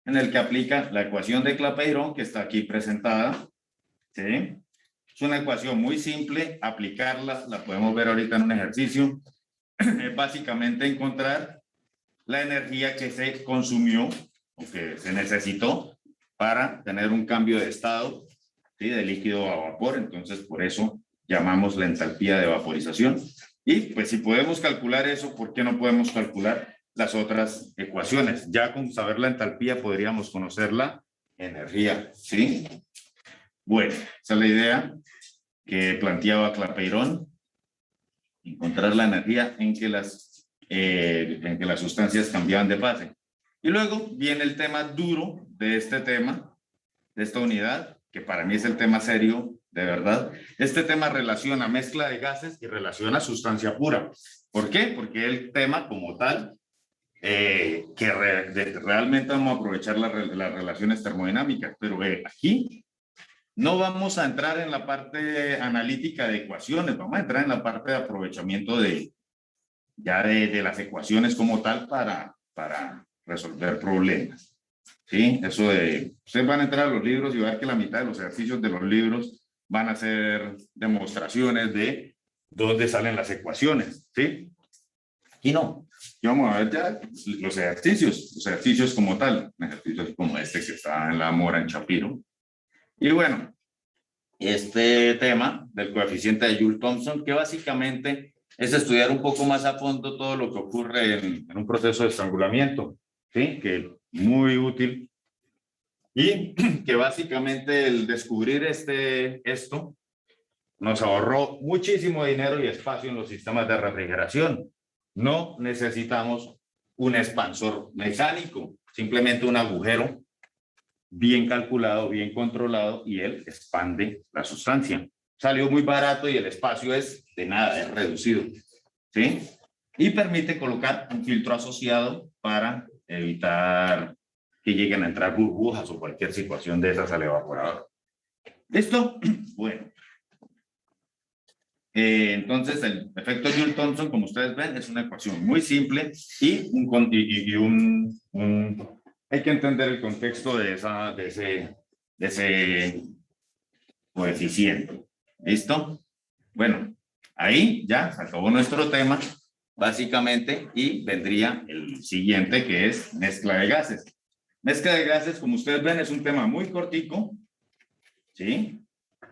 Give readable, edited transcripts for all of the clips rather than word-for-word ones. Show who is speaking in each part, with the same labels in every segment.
Speaker 1: en el que aplica la ecuación de Clapeyron, que está aquí presentada. ¿Sí? Es una ecuación muy simple, aplicarla, la podemos ver ahorita en un ejercicio. Es básicamente encontrar la energía que se consumió o que se necesitó para tener un cambio de estado, ¿sí? De líquido a vapor. Entonces, por eso llamamos la entalpía de vaporización. Y pues si podemos calcular eso, ¿por qué no podemos calcular las otras ecuaciones? Ya con saber la entalpía podríamos conocer la energía, ¿sí? Bueno, esa es la idea que planteaba Clapeyron, encontrar la energía en que las sustancias cambiaban de fase. Y luego viene el tema duro de este tema, de esta unidad, que para mí es el tema serio, de verdad. Este tema relaciona mezcla de gases y relaciona sustancia pura. ¿Por qué? Porque el tema como tal, realmente vamos a aprovechar las relaciones termodinámicas, pero aquí no vamos a entrar en la parte analítica de ecuaciones, vamos a entrar en la parte de aprovechamiento de las ecuaciones como tal para resolver problemas. ¿Sí? Eso de, ustedes van a entrar a los libros y ver que la mitad de los ejercicios de los libros van a ser demostraciones de dónde salen las ecuaciones, ¿sí? Aquí no. Y vamos a ver ya los ejercicios como tal, ejercicios como este que está en la Mora en Chapiro. Y bueno, este tema del coeficiente de Joule-Thomson, que básicamente es estudiar un poco más a fondo todo lo que ocurre en un proceso de estrangulamiento, ¿sí? Que es muy útil y que básicamente el descubrir esto nos ahorró muchísimo dinero y espacio en los sistemas de refrigeración. No necesitamos un expansor mecánico, simplemente un agujero bien calculado, bien controlado, y él expande la sustancia. Salió muy barato y el espacio es de nada, es reducido, ¿sí? Y permite colocar un filtro asociado para evitar que lleguen a entrar burbujas o cualquier situación de esas al evaporador. ¿Listo? Bueno. Entonces, el efecto Joule-Thomson, como ustedes ven, es una ecuación muy simple y hay que entender el contexto de ese coeficiente. ¿Listo? Bueno, ahí ya se acabó nuestro tema, básicamente, y vendría el siguiente, que es mezcla de gases. Mezcla de gases, como ustedes ven, es un tema muy cortico, ¿sí?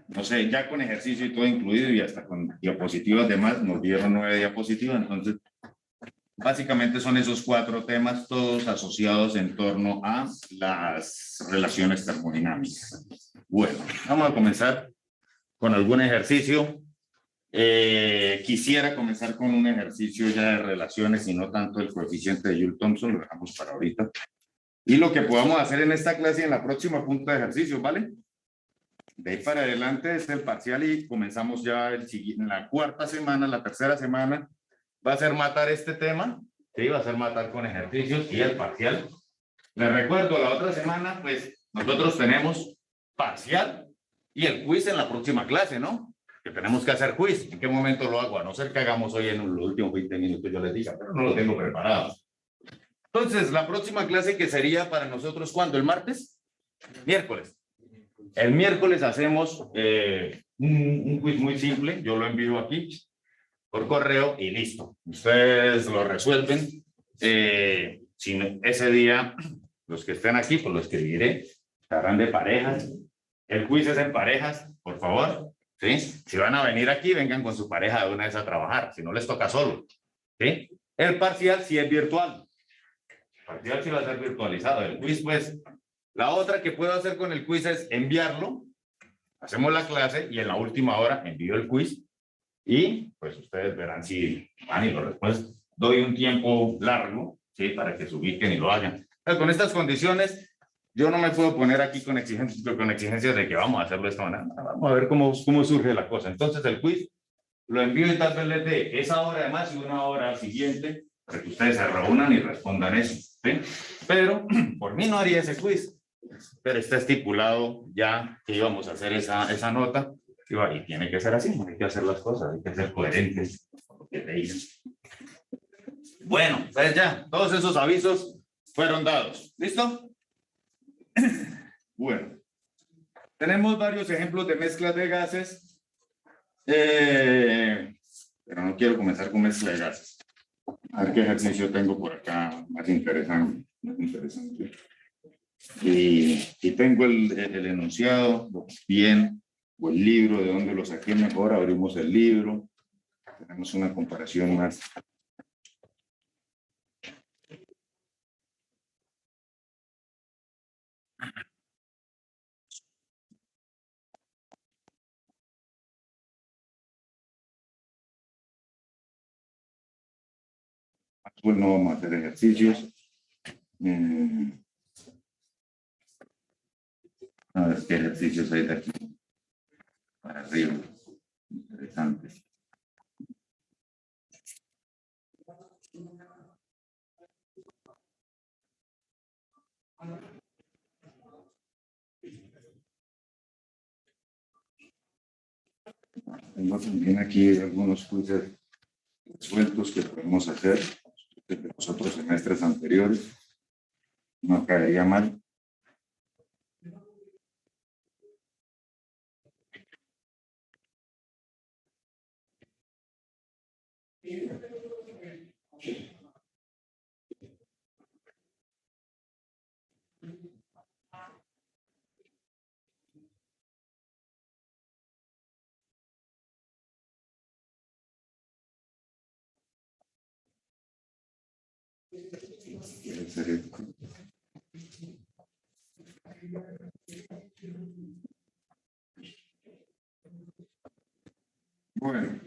Speaker 1: No sé, ya con ejercicio y todo incluido y hasta con diapositivas demás, nos dieron 9 diapositivas, entonces básicamente son esos 4 temas, todos asociados en torno a las relaciones termodinámicas. Bueno, vamos a comenzar con algún ejercicio. Quisiera comenzar con un ejercicio ya de relaciones y no tanto el coeficiente de Joule-Thomson, lo dejamos para ahorita. Y lo que podamos hacer en esta clase y en la próxima punta de ejercicios, ¿vale? De ahí para adelante es el parcial y comenzamos ya en la cuarta semana, la tercera semana, va a ser matar este tema, ¿sí? Va a ser matar con ejercicios y el parcial. Les recuerdo, la otra semana, pues, nosotros tenemos parcial y el quiz en la próxima clase, ¿no? Que tenemos que hacer quiz. ¿En qué momento lo hago? A no ser que hagamos hoy en los últimos 20 minutos, yo les diga, pero no lo tengo preparado. Entonces, la próxima clase que sería para nosotros, ¿cuándo? ¿El martes? Miércoles. El miércoles hacemos un quiz muy simple, yo lo envío aquí por correo y listo. Ustedes lo resuelven. Si ese día, los que estén aquí, pues lo escribiré, estarán de parejas. El quiz es en parejas, por favor. ¿Sí? Si van a venir aquí, vengan con su pareja de una vez a trabajar, si no les toca solo. ¿Sí? El parcial sí es virtual. El parcial sí va a ser virtualizado. El quiz, pues, la otra que puedo hacer con el quiz es enviarlo, hacemos la clase y en la última hora envío el quiz y pues ustedes verán si van y lo responden. Doy un tiempo largo, ¿sí? Para que se ubiquen y lo hagan. Entonces, con estas condiciones, yo no me puedo poner aquí con exigencias de que vamos a hacerlo de esta manera. Vamos a ver cómo surge la cosa. Entonces, el quiz lo envío y tal vez les dé esa hora además y una hora siguiente para que ustedes se reúnan y respondan eso, ¿sí? Pero por mí no haría ese quiz. Pero está estipulado ya que íbamos a hacer esa nota y tiene que ser así, hay que hacer las cosas, hay que ser coherentes con lo que te dicen. Bueno, pues ya, todos esos avisos fueron dados. ¿Listo? Bueno, tenemos varios ejemplos de mezclas de gases, pero no quiero comenzar con mezcla de gases. A ver qué ejercicio tengo por acá más interesante. Y tengo el enunciado, bien, o el libro, de dónde lo saqué mejor, abrimos el libro, tenemos una comparación más. Pues no vamos a hacer ejercicios. A ver qué ejercicios hay de aquí para arriba. Interesante. Tengo también aquí algunos quizzes sueltos que podemos hacer de los otros semestres anteriores. No caería mal. Bueno,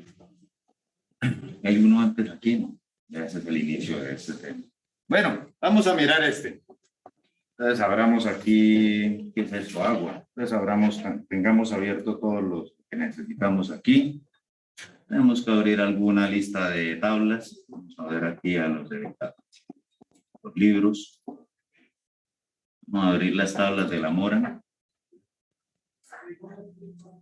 Speaker 1: hay uno antes aquí, ¿no? Ya ese es el inicio de este tema. Bueno, vamos a mirar este. Entonces abramos aquí, ¿qué es esto? Agua. Entonces tengamos abierto todos los que necesitamos aquí. Tenemos que abrir alguna lista de tablas. Vamos a ver aquí a los libros. Vamos a abrir las tablas de la mora.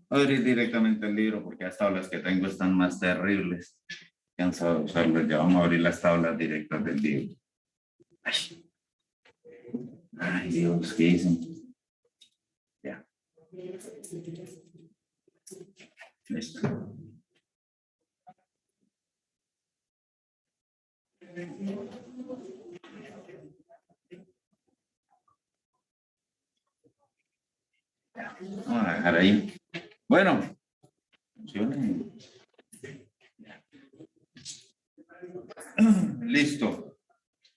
Speaker 1: Abrir directamente el libro porque las tablas que tengo están más terribles. Cansado de usarlas. Ya vamos a abrir las tablas directas del libro. Ay, Dios, ¿qué dicen? Ya. Listo. Vamos a dejar ahí. Bueno. Listo.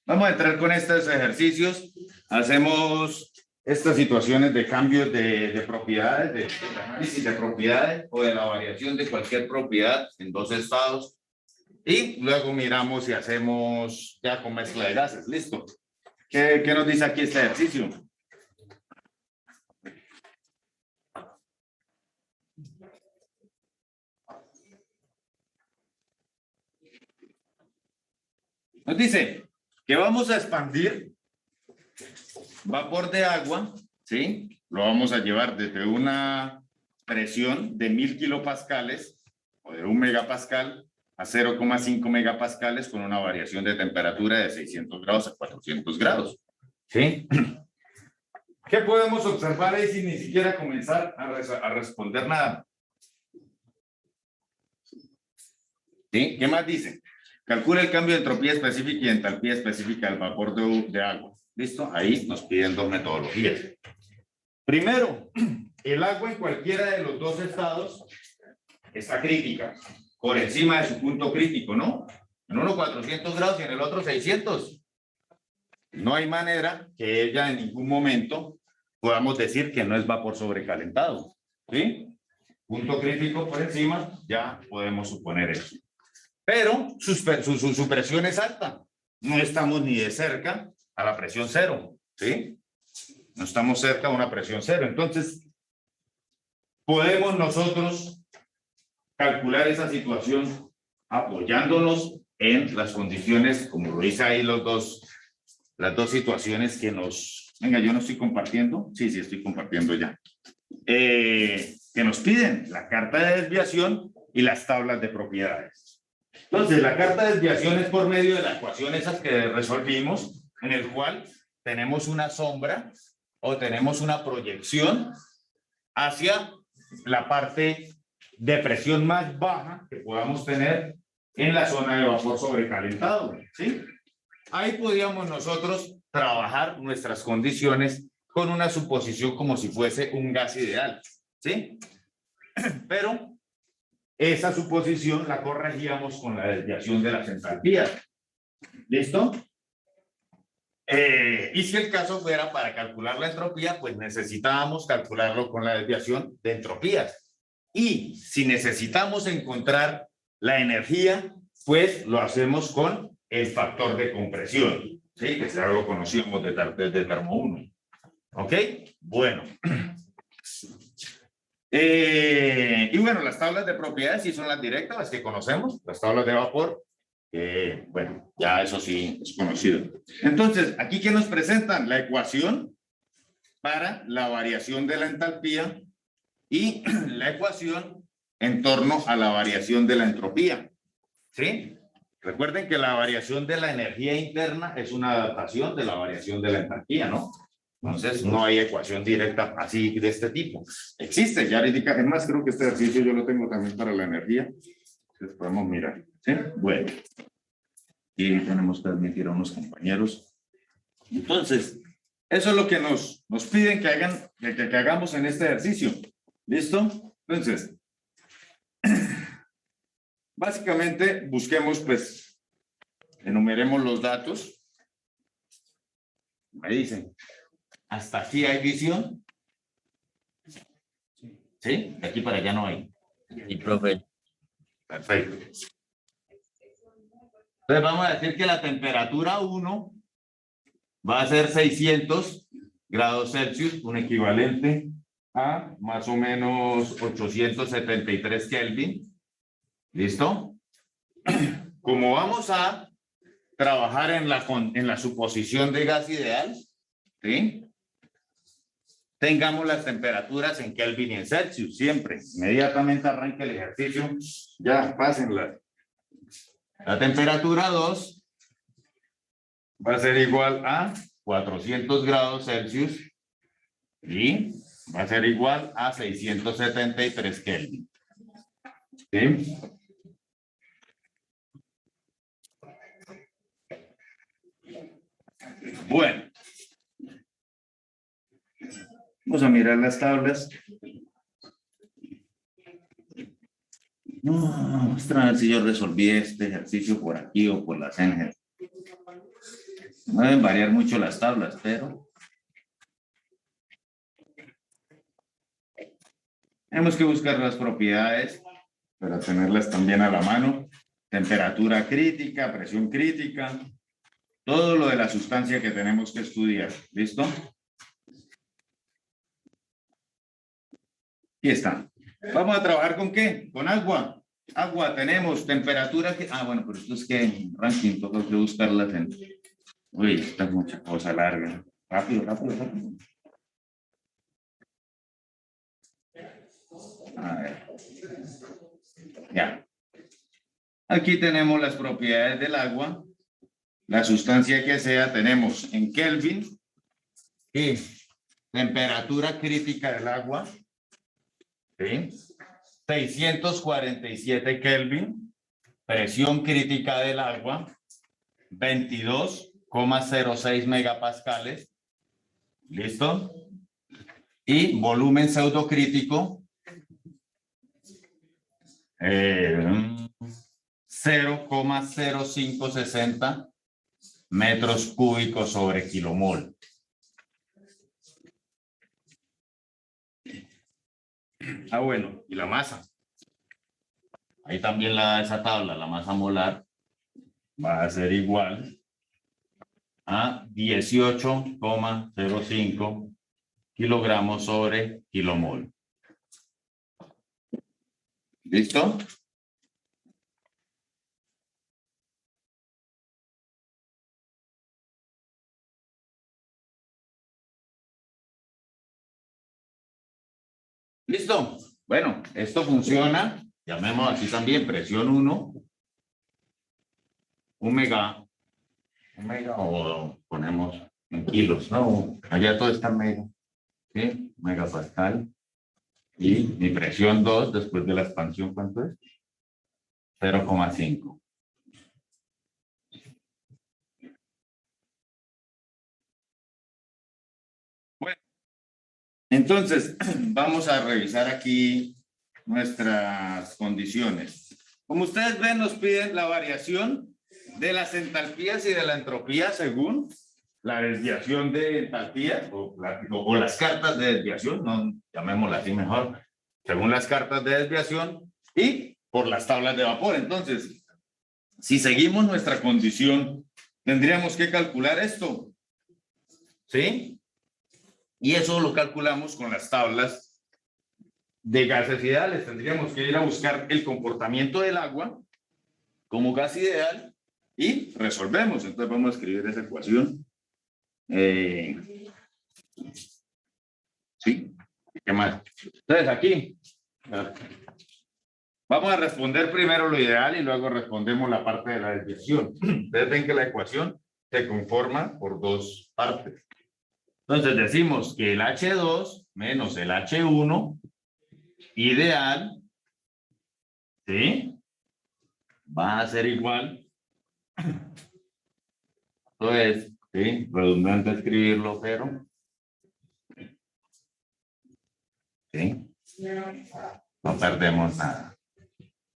Speaker 1: Vamos a entrar con estos ejercicios. Hacemos estas situaciones de cambios de propiedades, de análisis de propiedades o de la variación de cualquier propiedad en dos estados. Y luego miramos si hacemos ya con mezcla de gases. Listo. ¿Qué nos dice aquí este ejercicio? Nos dice que vamos a expandir vapor de agua, ¿sí? Lo vamos a llevar desde una presión de 1000 kilopascales o de 1 megapascal a 0,5 megapascales con una variación de temperatura de 600 grados a 400 grados, ¿sí? ¿Qué podemos observar ahí sin ni siquiera comenzar a responder nada? ¿Sí? ¿Qué más dice? Calcula el cambio de entropía específica y entalpía específica del vapor de agua. ¿Listo? Ahí nos piden dos metodologías. Primero, el agua en cualquiera de los dos estados está crítica, por encima de su punto crítico, ¿no? En uno 400 grados y en el otro 600. No hay manera que ella en ningún momento podamos decir que no es vapor sobrecalentado, ¿sí? Punto crítico por encima, ya podemos suponer eso. Pero su presión es alta. No estamos ni de cerca a la presión cero, ¿sí? No estamos cerca a una presión cero. Entonces, podemos nosotros calcular esa situación apoyándonos en las condiciones, como lo dice ahí las dos situaciones que nos... Venga, yo no estoy compartiendo. Sí, estoy compartiendo ya. Que nos piden la carta de desviación y las tablas de propiedades. Entonces, la carta de desviación es por medio de la ecuación esas que resolvimos, en el cual tenemos una sombra o tenemos una proyección hacia la parte de presión más baja que podamos tener en la zona de vapor sobrecalentado, ¿sí? Ahí podríamos nosotros trabajar nuestras condiciones con una suposición como si fuese un gas ideal, ¿sí? Pero esa suposición la corregíamos con la desviación de las entalpías. ¿Listo? Y si el caso fuera para calcular la entropía, pues necesitábamos calcularlo con la desviación de entropías. Y si necesitamos encontrar la energía, pues lo hacemos con el factor de compresión, ¿sí? Que ya lo conocíamos desde Termo 1. ¿Ok? Bueno. Y bueno, las tablas de propiedades sí son las directas, las que conocemos, las tablas de vapor. Bueno, ya eso sí es conocido. Entonces, aquí que nos presentan la ecuación para la variación de la entalpía y la ecuación en torno a la variación de la entropía. ¿Sí? Recuerden que la variación de la energía interna es una adaptación de la variación de la entalpía, ¿no? Entonces, no hay ecuación directa así de este tipo. Existe, ya ahorita, es más, creo que este ejercicio yo lo tengo también para la energía. Entonces, podemos mirar. ¿Sí? Bueno. Y tenemos que admitir a unos compañeros. Entonces, eso es lo que nos piden que hagamos en este ejercicio. ¿Listo? Entonces, básicamente busquemos, pues, enumeremos los datos. Me dicen, ¿hasta aquí hay visión? ¿Sí? De aquí para allá no hay.
Speaker 2: Y profe,
Speaker 1: Perfecto. Entonces vamos a decir que la temperatura 1 va a ser 600 grados Celsius, un equivalente a más o menos 873 Kelvin. ¿Listo? Como vamos a trabajar en la suposición de gas ideal, ¿sí? Tengamos las temperaturas en Kelvin y en Celsius, siempre. Inmediatamente arranque el ejercicio, ya pásenla. La temperatura 2 va a ser igual a 400 grados Celsius y va a ser igual a 673 Kelvin. ¿Sí? Bueno. Vamos a mirar las tablas. Vamos a ver si yo resolví este ejercicio por aquí o por la CNG. No deben variar mucho las tablas, pero tenemos que buscar las propiedades para tenerlas también a la mano. Temperatura crítica, presión crítica, todo lo de la sustancia que tenemos que estudiar. ¿Listo? Aquí está. Vamos a trabajar ¿con qué? Con agua. Agua, tenemos temperatura que... bueno, pero esto es que ranking, tengo que buscarlas en... Uy, esta es mucha cosa larga. Rápido, rápido, rápido. A ver. Ya. Aquí tenemos las propiedades del agua. La sustancia que sea, tenemos en Kelvin y temperatura crítica del agua. ¿Sí? 647 Kelvin. Presión crítica del agua. 22,06 megapascales. ¿Listo? Y volumen pseudocrítico 0,0560 metros cúbicos sobre kilomol. Bueno, y la masa. Ahí también la da esa tabla, la masa molar va a ser igual a 18,05 kilogramos sobre kilomol. ¿Listo? ¿Listo? Bueno, esto funciona. Llamemos aquí también presión 1. Un mega o ponemos en kilos, ¿no? Allá todo está en mega, ¿sí? Megapascal. Y mi presión 2 después de la expansión, ¿cuánto es? 0,5. Bueno, entonces vamos a revisar aquí nuestras condiciones. Como ustedes ven, nos piden la variación de las entalpías y de la entropía según la desviación de entalpía o las cartas de desviación, no llamémosla así mejor, según las cartas de desviación y por las tablas de vapor. Entonces, si seguimos nuestra condición, tendríamos que calcular esto, ¿sí? Y eso lo calculamos con las tablas de gases ideales. Tendríamos que ir a buscar el comportamiento del agua como gas ideal y resolvemos. Entonces vamos a escribir esa ecuación. ¿Sí? ¿Qué más? Entonces aquí vamos a responder primero lo ideal y luego respondemos la parte de la desviación. Ustedes ven que la ecuación se conforma por dos partes. Entonces decimos que el H2 menos el H1 ideal, ¿sí? Va a ser igual. Entonces, ¿sí? Redundante escribirlo, pero ¿sí? No perdemos nada.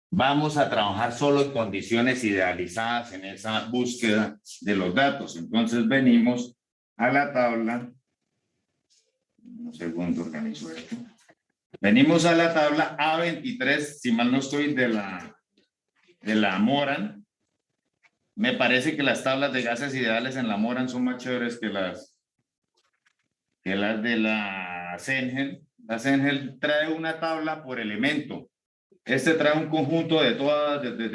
Speaker 1: Vamos a trabajar solo en condiciones idealizadas en esa búsqueda de los datos. Entonces venimos a la tabla. Un segundo, organizo esto. Venimos a la tabla A23, si mal no estoy, de la Moran. Me parece que las tablas de gases ideales en la Moran son más chéveres que las de la Cengel. La Cengel trae una tabla por elemento. Este trae un conjunto de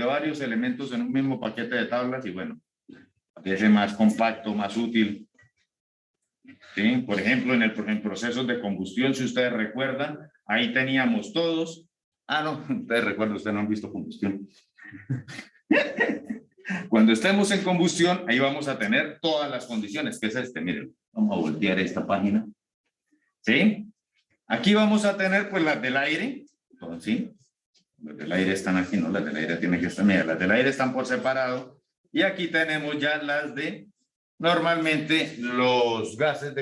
Speaker 1: varios elementos en un mismo paquete de tablas y bueno, parece más compacto, más útil. ¿Sí? Por ejemplo, en procesos de combustión, si ustedes recuerdan, ahí teníamos todos. Ah, no, ustedes recuerdan, ustedes no han visto combustión. Cuando estemos en combustión, ahí vamos a tener todas las condiciones, que es miren, vamos a voltear esta página. ¿Sí? Aquí vamos a tener pues las del aire, ¿sí? Las del aire están aquí, ¿no? Las del aire tienen que estar, mira, las del aire están por separado. Y aquí tenemos ya las de, normalmente, los gases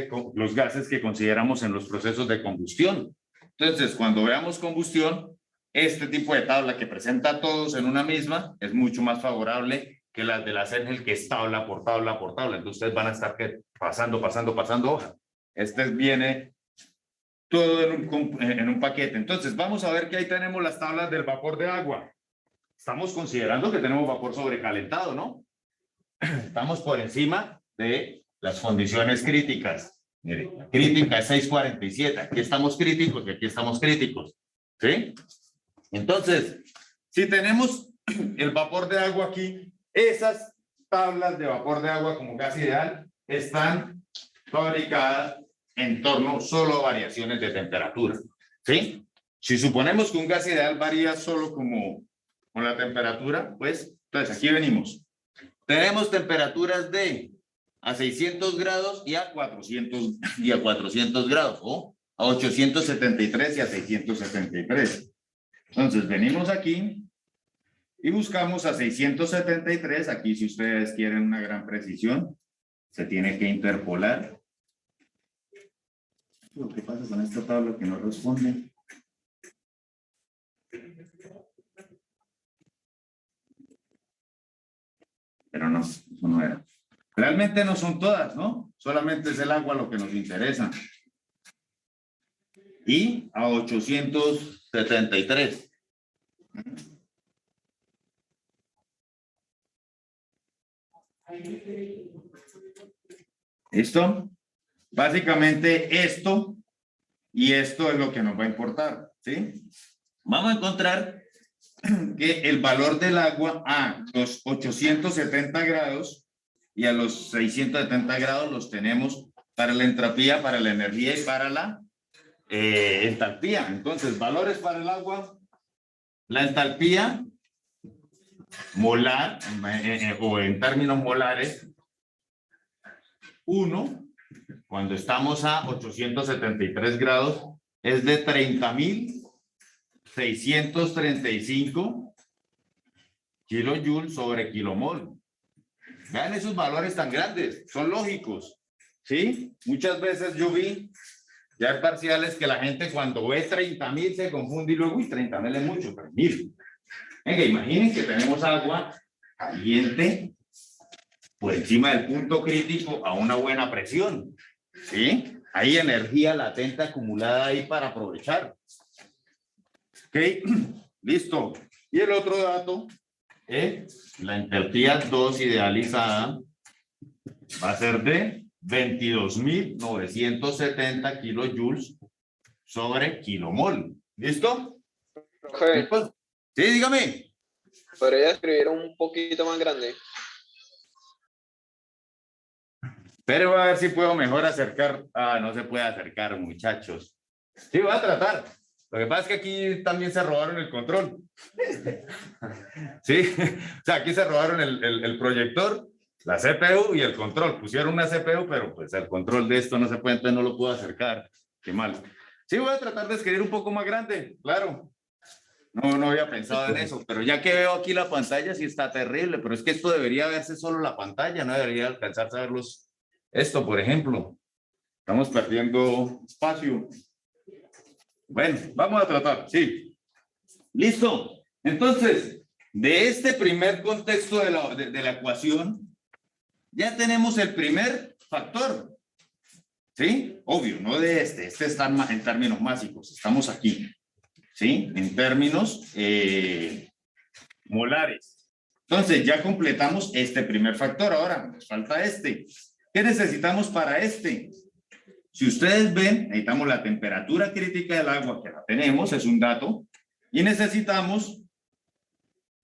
Speaker 1: que consideramos en los procesos de combustión. Entonces, cuando veamos combustión, este tipo de tabla que presenta a todos en una misma es mucho más favorable que las de la Cengel, que es tabla por tabla por tabla. Entonces, ustedes van a estar pasando hoja. Este viene todo en un paquete. Entonces, vamos a ver que ahí tenemos las tablas del vapor de agua. Estamos considerando que tenemos vapor sobrecalentado, ¿no? Estamos por encima de las condiciones críticas. Mire, la crítica es 647. Aquí estamos críticos y aquí estamos críticos. ¿Sí? Entonces, si tenemos el vapor de agua aquí, esas tablas de vapor de agua como gas ideal están fabricadas en torno solo a variaciones de temperatura. ¿Sí? Si suponemos que un gas ideal varía solo como con la temperatura, pues, entonces aquí venimos. Tenemos temperaturas de a 600 grados y a 400 grados, o a 873 y a 673. Entonces venimos aquí y buscamos a 673. Aquí, si ustedes quieren una gran precisión, se tiene que interpolar. Lo que pasa con esta tabla que no responde. Pero no, eso no era. Realmente no son todas, ¿no? Solamente es el agua lo que nos interesa. Y a 873. ¿Listo? Básicamente esto y esto es lo que nos va a importar, ¿sí? Vamos a encontrar que el valor del agua a los 870 grados y a los 670 grados los tenemos para la entropía, para la energía y para la entalpía. Entonces, valores para el agua, la entalpía molar o en términos molares, 1, cuando estamos a 873 grados, es de 30.635 kilojoules sobre kilomol. Vean esos valores tan grandes, son lógicos, ¿sí? Muchas veces yo vi ya en parciales que la gente cuando ve 30.000 se confunde y luego, uy, 30.000 es mucho, pero 1.000. Venga, imaginen que tenemos agua caliente por encima del punto crítico a una buena presión, ¿sí? Hay energía latente acumulada ahí para aprovechar. ¿Ok? Listo. Y el otro dato es la entalpía 2 idealizada va a ser de 22.970 kilojoules sobre kilomol. ¿Listo?
Speaker 2: Profe,
Speaker 1: Sí, dígame.
Speaker 2: ¿podría escribir un poquito más grande?
Speaker 1: Pero a ver si puedo mejor acercar. Ah, no se puede acercar, muchachos. Sí, voy a tratar. Lo que pasa es que aquí también se robaron el control. Sí, o sea, aquí se robaron el proyector, la CPU y el control. Pusieron una CPU, pero pues el control de esto no se puede, entonces no lo puedo acercar. Qué mal. Sí, voy a tratar de escribir un poco más grande, claro. No había pensado en eso, pero ya que veo aquí la pantalla, sí está terrible, pero es que esto debería verse solo la pantalla, no debería alcanzarse a verlos. Esto, por ejemplo, estamos perdiendo espacio. Bueno, vamos a tratar, sí. Listo. Entonces, de este primer contexto de la ecuación, ya tenemos el primer factor. ¿Sí? Obvio, no de este está en términos básicos, estamos aquí. ¿Sí? En términos molares. Entonces, ya completamos este primer factor. Ahora, nos falta este. ¿Qué necesitamos para este? Si ustedes ven, necesitamos la temperatura crítica del agua, que la tenemos, es un dato, y necesitamos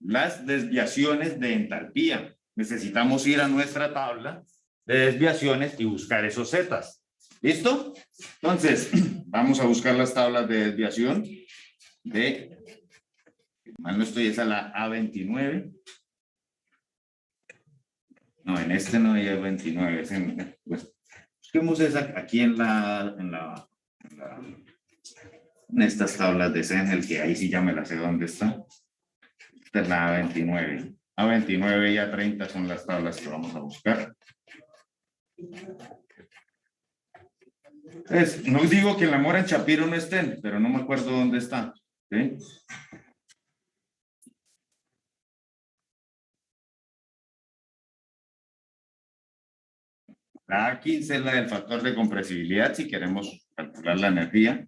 Speaker 1: las desviaciones de entalpía. Necesitamos ir a nuestra tabla de desviaciones y buscar esos zetas. ¿Listo? Entonces, vamos a buscar las tablas de desviación de, mal no estoy, esa es la A29. No, en este no hay A29, es pues, busquemos esa aquí en estas tablas de Sengel, que ahí sí ya me la sé dónde está. Esta es la A29. A29 y A30 son las tablas que vamos a buscar. No digo que en la Mora en Chapiro no estén, pero no me acuerdo dónde están. ¿Sí? La A15 es la del factor de compresibilidad, si queremos calcular la energía.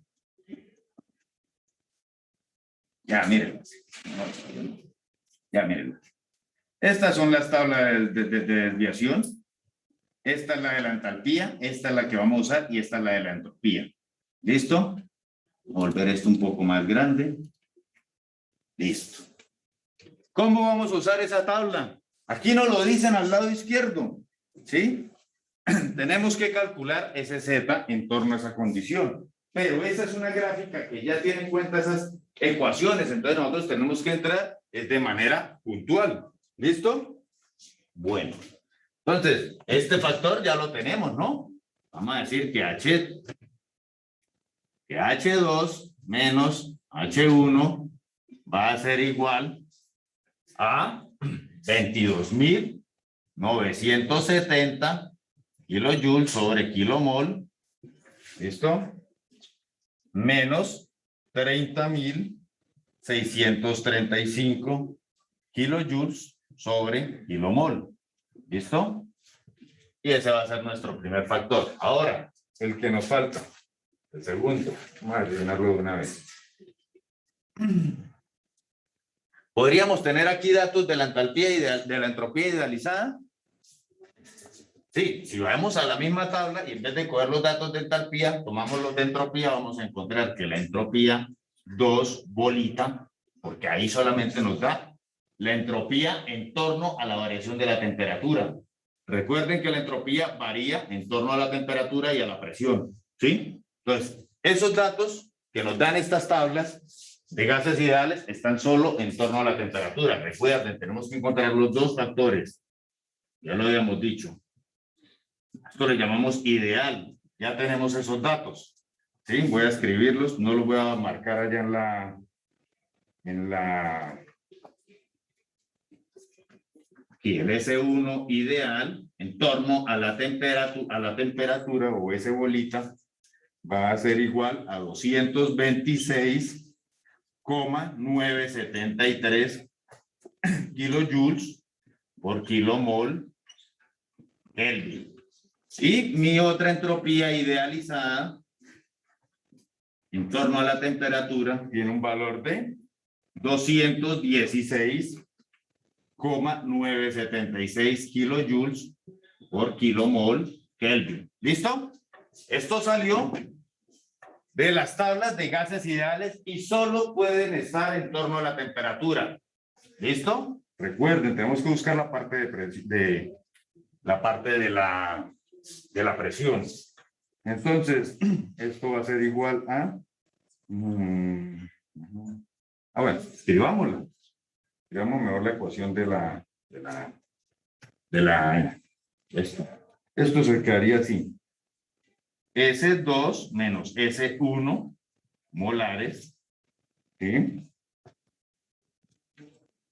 Speaker 1: Ya, miren. Ya, miren. Estas son las tablas de desviación. Esta es la de la entalpía, esta es la que vamos a usar y esta es la de la entropía. ¿Listo? Volver esto un poco más grande. Listo. ¿Cómo vamos a usar esa tabla? Aquí nos lo dicen al lado izquierdo. ¿Sí? Tenemos que calcular ese Z en torno a esa condición. Pero esa es una gráfica que ya tiene en cuenta esas ecuaciones. Entonces nosotros tenemos que entrar de manera puntual. ¿Listo? Bueno. Entonces, este factor ya lo tenemos, ¿no? Vamos a decir que H2 menos H1 va a ser igual a 22.970 kilojoules sobre kilomol. ¿Listo? Menos 30.635 kilojoules sobre kilomol. ¿Listo? Y ese va a ser nuestro primer factor. Ahora, el que nos falta, el segundo. Vamos a rellenarlo de una vez. ¿Podríamos tener aquí datos de la entalpía y de la entropía idealizada? Sí, si vamos a la misma tabla y en vez de coger los datos de entalpía, tomamos los de entropía, vamos a encontrar que la entropía 2 bolita, porque ahí solamente nos da la entropía en torno a la variación de la temperatura. Recuerden que la entropía varía en torno a la temperatura y a la presión, ¿sí? Entonces, esos datos que nos dan estas tablas de gases ideales están solo en torno a la temperatura. Recuerden, tenemos que encontrar los dos factores. Ya lo habíamos dicho. Esto le llamamos ideal. Ya tenemos esos datos. ¿Sí? Voy a escribirlos, no los voy a marcar allá aquí el S1 ideal en torno a la temperatura o S bolita va a ser igual a 226,973 kilojoules por kilomol Kelvin. Y mi otra entropía idealizada en torno a la temperatura tiene un valor de 216,976 kilojoules por kilomol Kelvin. ¿Listo? Esto salió de las tablas de gases ideales y solo pueden estar en torno a la temperatura. ¿Listo? Recuerden, tenemos que buscar la parte de la presión. Entonces, esto va a ser igual a... bueno, escribámosla. Escribamos mejor la ecuación esto se quedaría así. S2 menos S1 molares, ¿sí?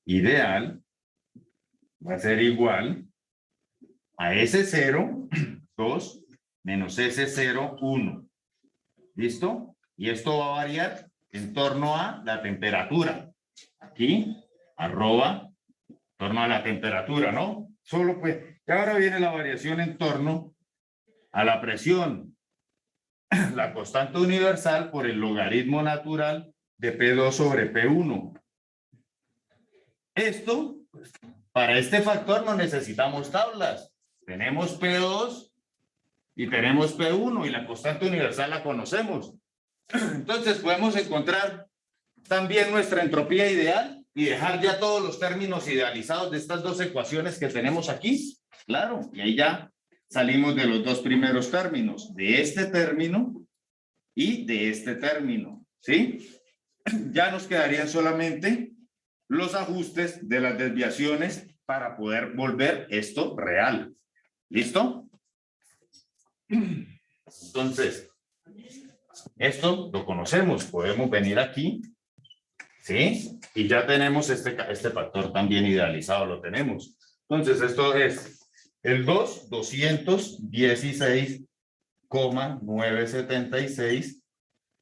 Speaker 1: Ideal va a ser igual a S0, 2 menos S0, 1. ¿Listo? Y esto va a variar en torno a la temperatura. Aquí, arroba, en torno a la temperatura, ¿no? Solo pues, y ahora viene la variación en torno a la presión. La constante universal por el logaritmo natural de P2 sobre P1. Esto, para este factor no necesitamos tablas. Tenemos P2 y tenemos P1 y la constante universal la conocemos. Entonces podemos encontrar también nuestra entropía ideal y dejar ya todos los términos idealizados de estas dos ecuaciones que tenemos aquí. Claro, y ahí ya salimos de los dos primeros términos, de este término y de este término, ¿sí? Ya nos quedarían solamente los ajustes de las desviaciones para poder volver esto real. ¿Listo? Entonces, esto lo conocemos. Podemos venir aquí, ¿sí? Y ya tenemos este factor también idealizado, lo tenemos. Entonces, esto es el 216,976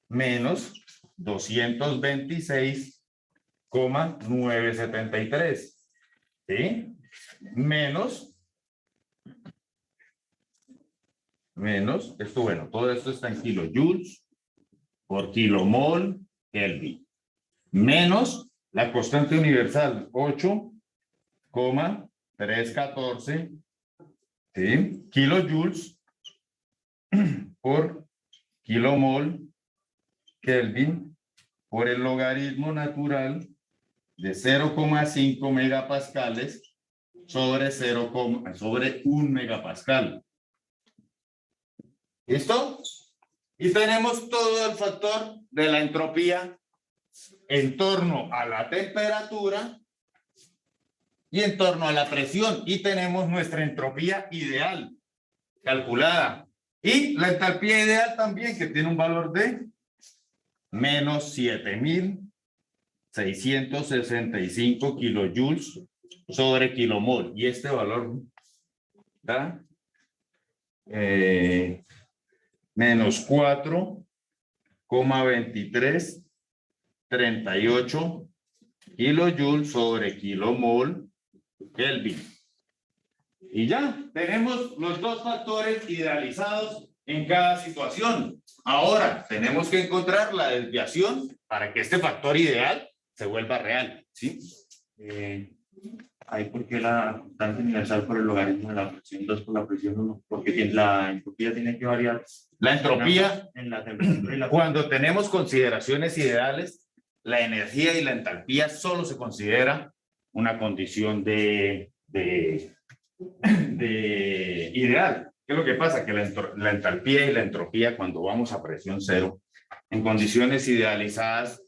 Speaker 1: menos 226,973, ¿sí? Menos, esto, bueno, todo esto está en kilojoules por kilomol Kelvin, menos la constante universal 8,314, ¿sí? Kilojoules por kilomol Kelvin por el logaritmo natural de 0,5 megapascales sobre 1 megapascal. ¿Listo? Y tenemos todo el factor de la entropía en torno a la temperatura y en torno a la presión. Y tenemos nuestra entropía ideal calculada. Y la entalpía ideal también, que tiene un valor de menos 7,665 kilojoules sobre kilomol. Y este valor da menos 4,2338 kilojoules sobre kilomol Kelvin. Y ya tenemos los dos factores idealizados en cada situación. Ahora tenemos que encontrar la desviación para que este factor ideal se vuelva real, ¿sí?
Speaker 3: Ahí porque la constante universal por el logaritmo de la presión 2 por la presión 1, porque la entropía tiene que variar.
Speaker 1: La entropía,
Speaker 3: en la temperatura y la
Speaker 1: cuando tenemos consideraciones ideales, la energía y la entalpía solo se considera una condición de ideal. ¿Qué es lo que pasa? Que la entalpía y la entropía, cuando vamos a presión cero, en condiciones idealizadas,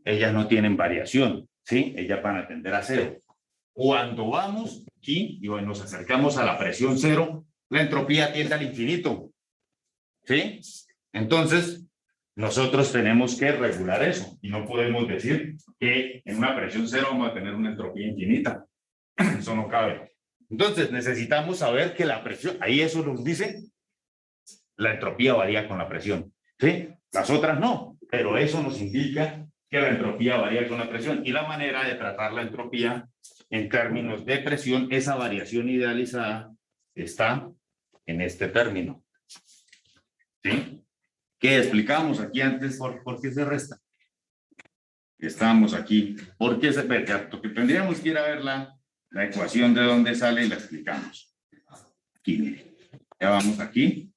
Speaker 1: ellas no tienen variación, ¿sí? Ellas van a tender a cero. Cuando vamos aquí y nos acercamos a la presión cero, la entropía tiende al infinito. ¿Sí? Entonces, nosotros tenemos que regular eso y no podemos decir que en una presión cero vamos a tener una entropía infinita. Eso no cabe. Entonces, necesitamos saber que la presión, ahí eso nos dice, la entropía varía con la presión. ¿Sí? Las otras no, pero eso nos indica que la entropía varía con la presión y la manera de tratar la entropía en términos de presión, esa variación idealizada está en este término. ¿Sí? ¿Qué explicamos aquí antes? ¿Por qué se resta? Estamos aquí. ¿Por qué se resta? Porque tendríamos que ir a ver la ecuación de dónde sale y la explicamos. Aquí, mire. Ya vamos aquí.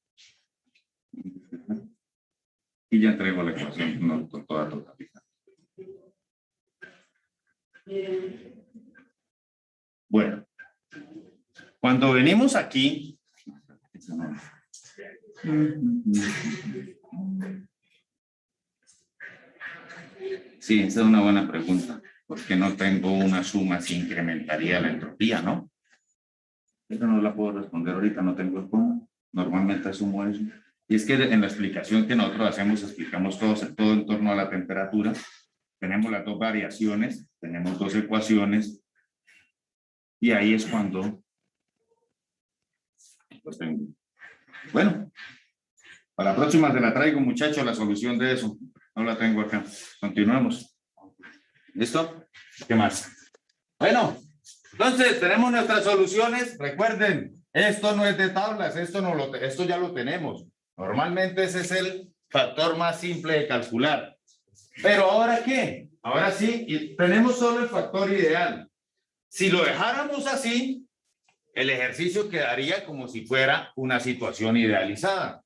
Speaker 1: Y ya entrego la ecuación no, toda totalidad. Bueno, cuando venimos aquí, sí, esa es una buena pregunta, porque no tengo una suma si incrementaría la entropía, ¿no? Esa no la puedo responder ahorita, no tengo el cómo. Normalmente asumo eso. Y es que en la explicación que nosotros hacemos, explicamos todo en torno a la temperatura. Tenemos las dos variaciones, tenemos dos ecuaciones, y ahí es cuando pues tengo. Bueno, para la próxima se la traigo, muchachos, la solución de eso. No la tengo acá. Continuamos. ¿Listo? ¿Qué más? Bueno, entonces tenemos nuestras soluciones. Recuerden, esto no es de tablas, esto ya lo tenemos. Normalmente ese es el factor más simple de calcular. Pero ¿ahora qué? Ahora sí, tenemos solo el factor ideal. Si lo dejáramos así, el ejercicio quedaría como si fuera una situación idealizada.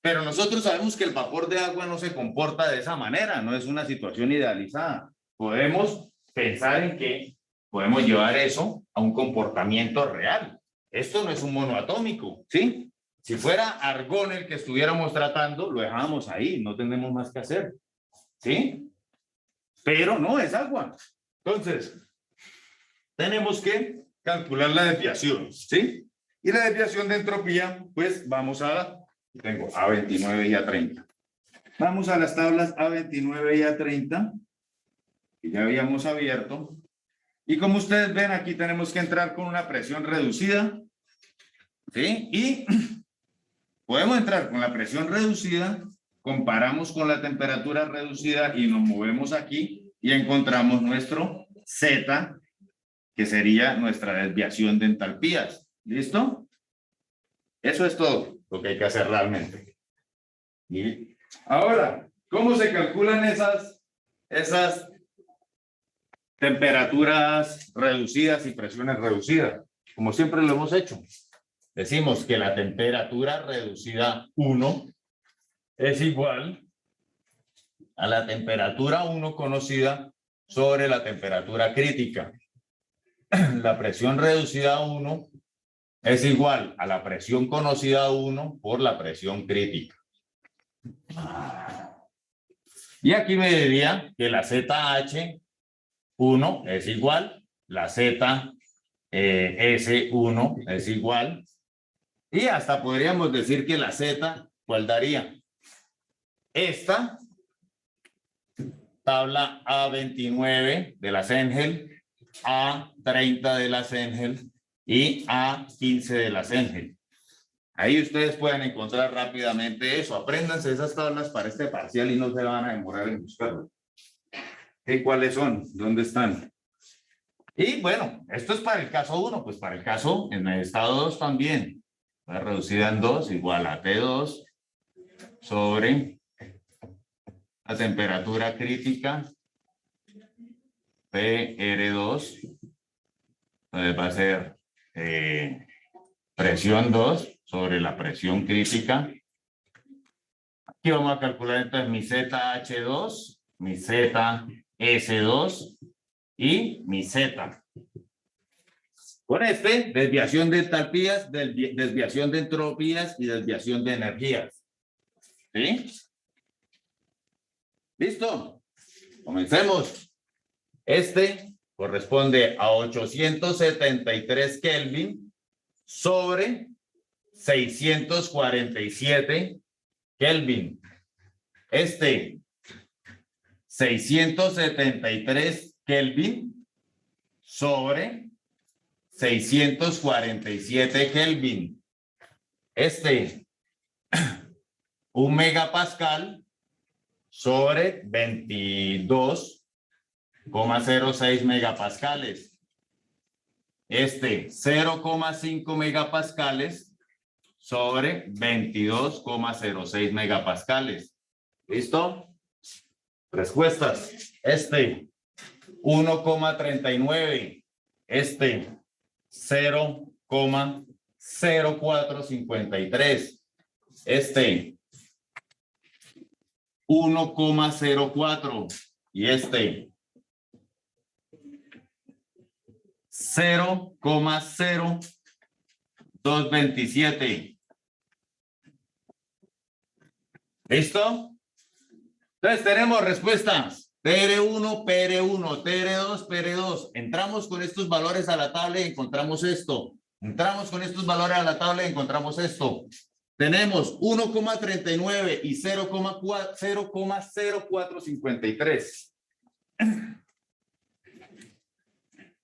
Speaker 1: Pero nosotros sabemos que el vapor de agua no se comporta de esa manera, no es una situación idealizada. Podemos pensar en que podemos llevar eso a un comportamiento real. Esto no es un monoatómico, ¿sí? Si fuera argón el que estuviéramos tratando, lo dejamos ahí, no tenemos más que hacer, ¿sí? Pero no es agua. Entonces, tenemos que calcular la desviación, ¿sí? Y la desviación de entropía, pues vamos a, tengo A29 y A30. Vamos a las tablas A29 y A30, que ya habíamos abierto. Y como ustedes ven, aquí tenemos que entrar con una presión reducida, ¿sí? Y podemos entrar con la presión reducida, comparamos con la temperatura reducida y nos movemos aquí y encontramos nuestro Z, que sería nuestra desviación de entalpías. ¿Listo? Eso es todo lo que hay que hacer realmente. Y ahora, ¿cómo se calculan esas temperaturas reducidas y presiones reducidas? Como siempre lo hemos hecho. Decimos que la temperatura reducida 1 es igual a la temperatura 1 conocida sobre la temperatura crítica. La presión reducida 1 es igual a la presión conocida 1 por la presión crítica. Y aquí me diría que la ZH1 es igual, la ZS1 es igual, y hasta podríamos decir que la Z, ¿cuál daría? Esta tabla A29 de la Cengel, A30 de la Cengel y A15 de la Cengel. Ahí ustedes pueden encontrar rápidamente eso. Apréndanse esas tablas para este parcial y no se van a demorar en buscarlo. ¿Y cuáles son? ¿Dónde están? Y bueno, esto es para el caso 1, pues para el caso en el estado 2 también. Va reducida en 2 igual a T2 sobre la temperatura crítica PR2. Entonces va a ser presión 2 sobre la presión crítica. Aquí vamos a calcular entonces mi ZH2, mi ZS2 y mi Z. Con desviación de entalpías, desviación de entropías y desviación de energías. ¿Sí? ¿Listo? Comencemos. Corresponde a 873 Kelvin sobre 647 Kelvin. 673 Kelvin sobre 647 Kelvin. 1 megapascal sobre 22,06 megapascales. 0,5 megapascales sobre 22,06 megapascales. ¿Listo? Respuestas. 1,39. 0,0453. 1,04 y 0,0227. ¿Listo? Entonces tenemos respuestas. PR1, PR1, PR2, PR2. Entramos con estos valores a la tabla y encontramos esto. Entramos con estos valores a la tabla y encontramos esto. Tenemos 1,39 y 0,0453.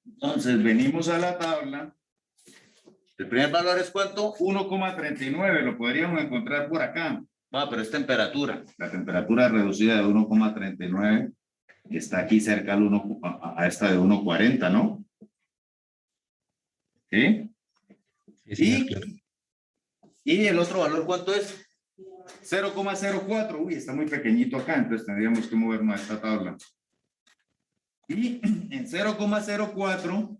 Speaker 1: Entonces venimos a la tabla. El primer valor es ¿cuánto? 1,39. Lo podríamos encontrar por acá. Pero es temperatura. La temperatura reducida de 1,39 está aquí cerca al 1, a esta de 1,40, ¿no? ¿Sí? Y el otro valor, ¿cuánto es? 0,04. Uy, está muy pequeñito acá, entonces tendríamos que movernos a esta tabla. Y en 0,04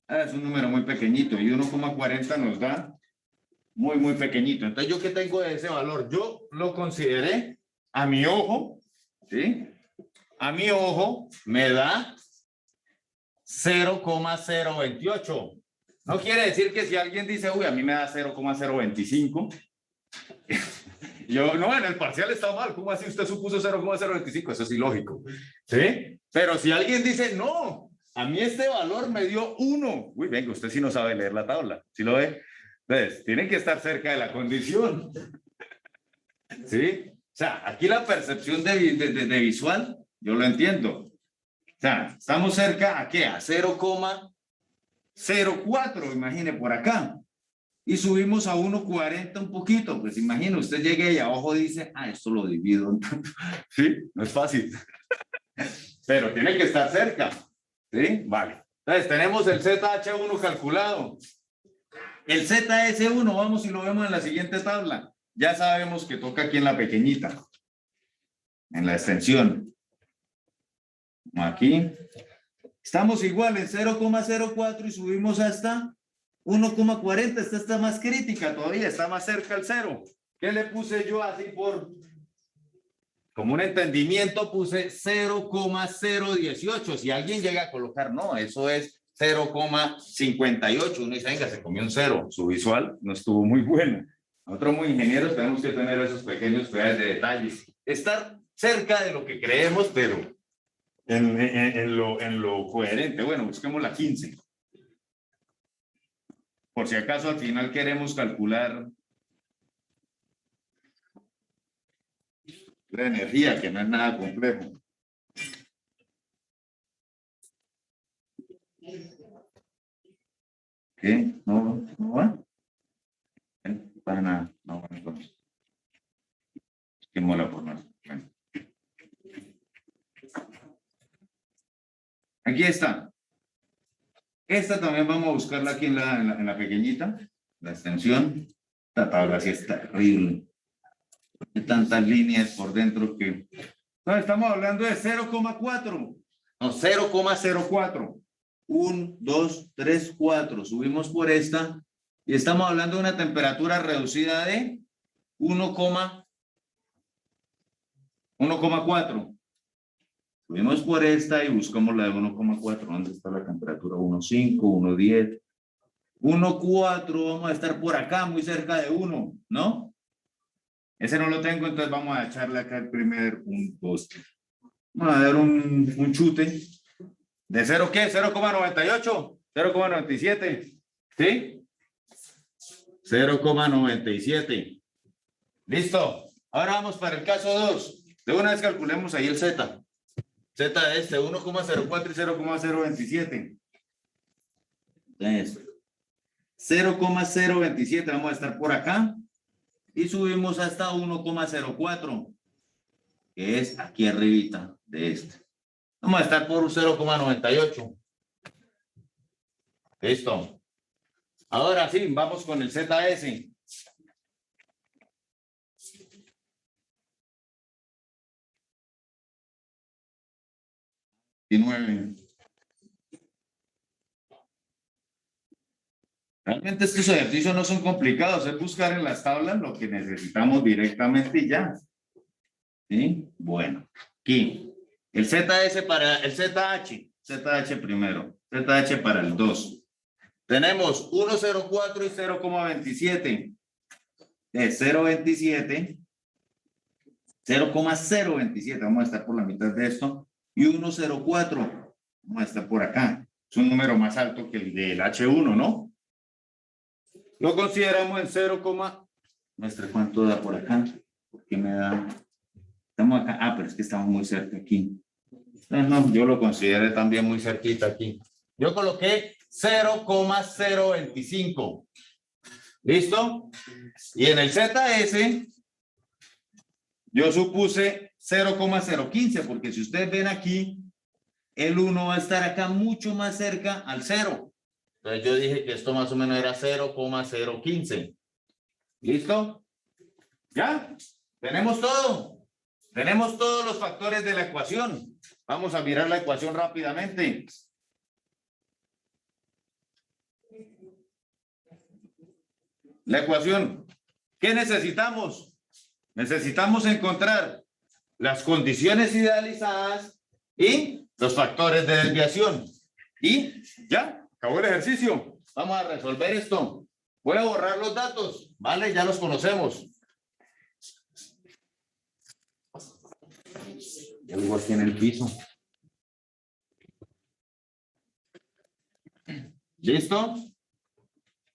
Speaker 1: es un número muy pequeñito y 1,40 nos da muy pequeñito. Entonces, ¿yo qué tengo de ese valor? Yo lo consideré a mi ojo, ¿sí? A mi ojo me da 0,028. No quiere decir que si alguien dice, uy, a mí me da 0,025. Yo, no, en el parcial está mal. ¿Cómo así usted supuso 0,025? Eso es ilógico. ¿Sí? Pero si alguien dice, no, a mí este valor me dio 1. Uy, venga, usted sí no sabe leer la tabla. ¿Sí lo ve? Entonces, tienen que estar cerca de la condición. ¿Sí? O sea, aquí la percepción de visual, yo lo entiendo. O sea, estamos cerca ¿a qué? A 0,04, imagine por acá. Y subimos a 1,40 un poquito. Pues imagine, usted llega y abajo dice, esto lo divido. ¿Sí? No es fácil. Pero tiene que estar cerca. ¿Sí? Vale. Entonces, tenemos el ZH1 calculado. El ZS1, vamos y lo vemos en la siguiente tabla. Ya sabemos que toca aquí en la pequeñita. En la extensión. Aquí. Estamos igual en 0,04 y subimos hasta 1,40. Esta está más crítica todavía, está más cerca al 0. ¿Qué le puse yo así por? Como un entendimiento puse 0,018. Si alguien llega a colocar, no, eso es 0,58. Uno dice, venga, se comió un 0. Su visual no estuvo muy buena. Nosotros como ingenieros tenemos que tener esos pequeños cuidados de detalles. Estar cerca de lo que creemos, pero en lo coherente. Bueno, busquemos la 15. Por si acaso al final queremos calcular la energía, que no es nada complejo. ¿Qué? ¿No va? Para nada. No, entonces. ¿Qué mola por más? Bueno. Aquí está. Esta también vamos a buscarla aquí en la pequeñita. La extensión. Esta tabla sí es terrible. Hay tantas líneas por dentro que... No, estamos hablando de 0,4. No, 0,04. 1, 2, 3, 4. Subimos por esta y estamos hablando de una temperatura reducida de 1,4. Subimos por esta y buscamos la de 1,4. ¿Dónde está la temperatura? 1,5, 1,10, 1,4. Vamos a estar por acá, muy cerca de 1, ¿no? Ese no lo tengo, entonces vamos a echarle acá el primer 1, 2. Vamos a dar un chute. ¿De 0 qué? 0,98, 0,97, ¿sí? 0,97. Listo. Ahora vamos para el caso 2. De una vez calculemos ahí el Z. Z de este 1,04 y 0,027. Entonces, 0,027 vamos a estar por acá y subimos hasta 1,04, que es aquí arribita de este. Vamos a estar por un 0,98. Listo. Ahora sí, vamos con el ZS. Y 9. Realmente estos ejercicios no son complicados, es buscar en las tablas lo que necesitamos directamente y ya. ¿Sí? Bueno, aquí. El ZS para el ZH primero. ZH para el 2. Tenemos 1,04 y 0,27. Es 0,27. 0,027. Vamos a estar por la mitad de esto. Y 1,04. Vamos a estar por acá. Es un número más alto que el del H1, ¿no? Lo consideramos en 0, muestra cuánto da por acá. ¿Por qué me da? Estamos acá. Ah, pero es que estamos muy cerca aquí. No, yo lo consideré también muy cerquita aquí. Yo coloqué 0,025. ¿Listo? Y en el ZS, yo supuse 0,015, porque si ustedes ven aquí, el 1 va a estar acá mucho más cerca al 0. Entonces yo dije que esto más o menos era 0,015. ¿Listo? ¿Ya? Tenemos todo. Tenemos todos los factores de la ecuación. Vamos a mirar la ecuación rápidamente. La ecuación. ¿Qué necesitamos? Necesitamos encontrar las condiciones idealizadas y los factores de desviación. Y ya. Acabó el ejercicio. Vamos a resolver esto. Voy a borrar los datos. Vale, ya los conocemos. Ya vivo aquí en el piso. ¿Listo?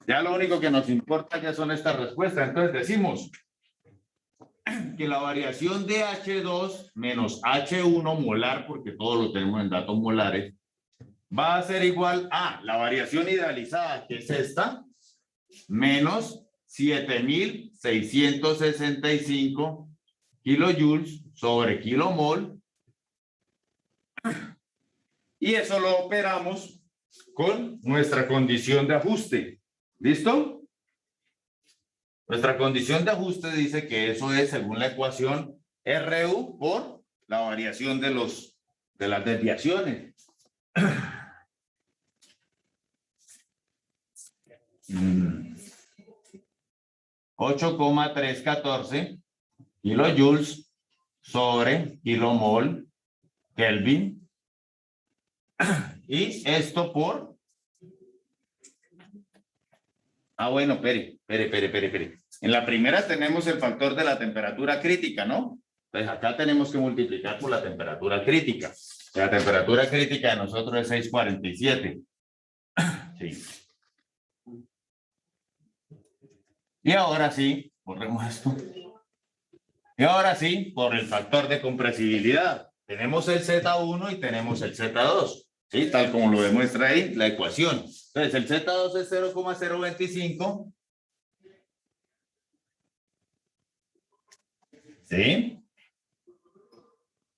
Speaker 1: Ya lo único que nos importa ya son estas respuestas. Entonces decimos que la variación de H2 menos H1 molar, porque todo lo tenemos en datos molares, va a ser igual a la variación idealizada, que es esta, menos 7,665 kilojoules sobre kilomol. Y eso lo operamos con nuestra condición de ajuste. ¿Listo? Nuestra condición de ajuste dice que eso es, según la ecuación, RU por la variación de las desviaciones. 8,314 kilojoules sobre kilomol Kelvin. Y esto por... Ah, bueno, espere. En la primera tenemos el factor de la temperatura crítica, ¿no? Entonces acá tenemos que multiplicar por la temperatura crítica. La temperatura crítica de nosotros es 647. Sí. Y ahora sí, borremos esto. Y ahora sí, por el factor de compresibilidad. Tenemos el Z1 y tenemos el Z2. ¿Sí? Tal como lo demuestra ahí la ecuación. Entonces, el Z2 es 0,025. ¿Sí?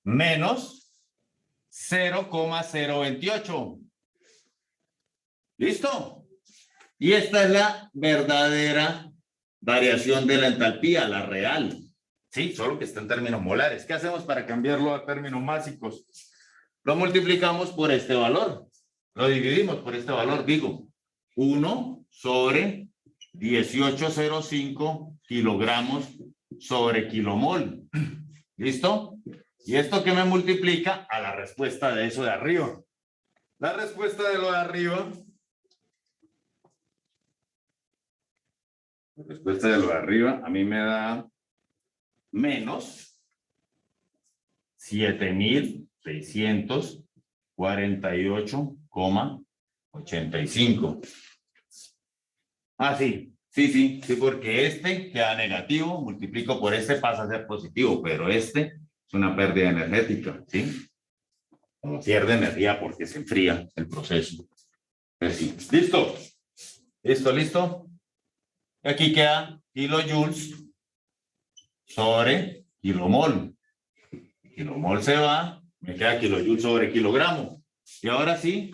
Speaker 1: Menos 0,028. ¿Listo? Y esta es la verdadera variación de la entalpía, la real. Sí, solo que está en términos molares. ¿Qué hacemos para cambiarlo a términos básicos? Lo multiplicamos por este valor. Lo dividimos por este valor, digo. 1 sobre 18,05 kilogramos sobre kilomol. ¿Listo? ¿Y esto qué me multiplica? A la respuesta de eso de arriba. La respuesta de lo de arriba. La respuesta de lo de arriba a mí me da menos 7,648,85. Ah, sí, Sí, porque este queda negativo, multiplico por este, pasa a ser positivo, pero este es una pérdida energética, ¿sí? Como pierde energía porque se enfría el proceso. Así. ¿Listo? ¿Listo? Aquí queda kilojoules sobre kilomol. Kilomol se va, me queda kilojoules sobre kilogramo. Y ahora sí,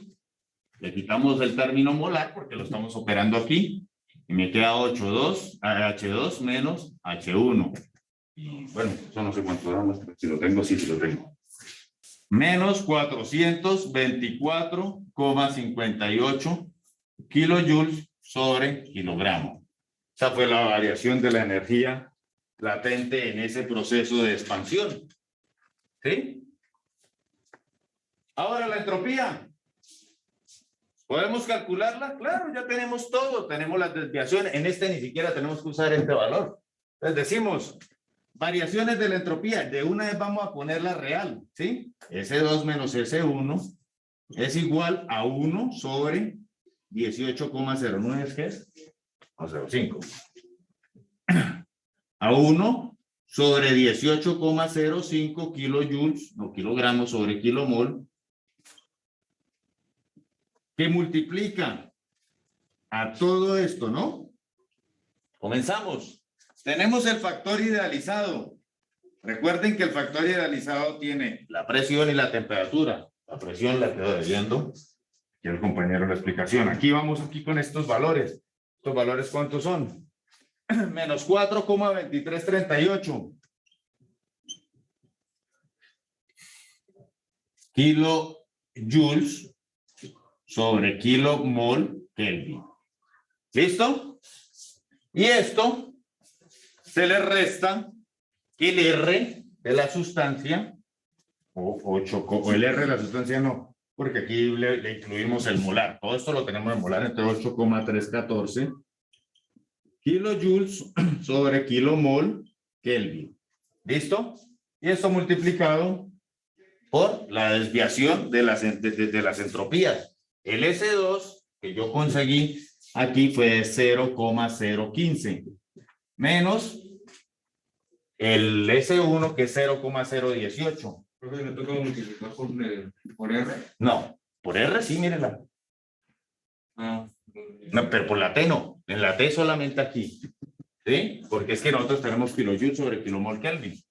Speaker 1: le quitamos el término molar porque lo estamos operando aquí. Y me queda H2 menos H1. Y bueno, eso no sé cuánto damos, pero si lo tengo, sí lo tengo. Menos 424,58 kilojoules sobre kilogramo. Esa fue la variación de la energía latente en ese proceso de expansión. ¿Sí? Ahora la entropía. ¿Podemos calcularla? Claro, ya tenemos todo. Tenemos las desviaciones. En este ni siquiera tenemos que usar este valor. Entonces decimos, variaciones de la entropía. De una vez vamos a ponerla real. ¿Sí? S2 menos S1 es igual a 1 sobre 18,09. ¿Qué es? O 0,5. A 1 sobre 18,05 kilojoules, no kilogramos sobre kilomol, que multiplica a todo esto, ¿no? Comenzamos. Tenemos el factor idealizado. Recuerden que el factor idealizado tiene la presión y la temperatura. La presión la quedo debiendo. Aquí el compañero la explicación. Aquí vamos con estos valores. ¿Estos valores cuántos son? Menos 4,2338. Kilojoules sobre kilomol Kelvin. ¿Listo? Y esto se le resta el R de la sustancia, o el R de la sustancia no, porque aquí le incluimos el molar. Todo esto lo tenemos en molar, entre 8,314 kilojoules sobre kilomol Kelvin. ¿Listo? Y esto multiplicado por la desviación de las entropías. El S2 que yo conseguí aquí fue 0,015 menos el S1 que es 0,018.
Speaker 4: Profe, ¿me toca multiplicar por R?
Speaker 1: No, por R sí, mírenla.
Speaker 4: Ah.
Speaker 1: No, pero por la T no. En la T solamente aquí. ¿Sí? Porque es que nosotros tenemos kilojoules sobre kilomol Kelvin.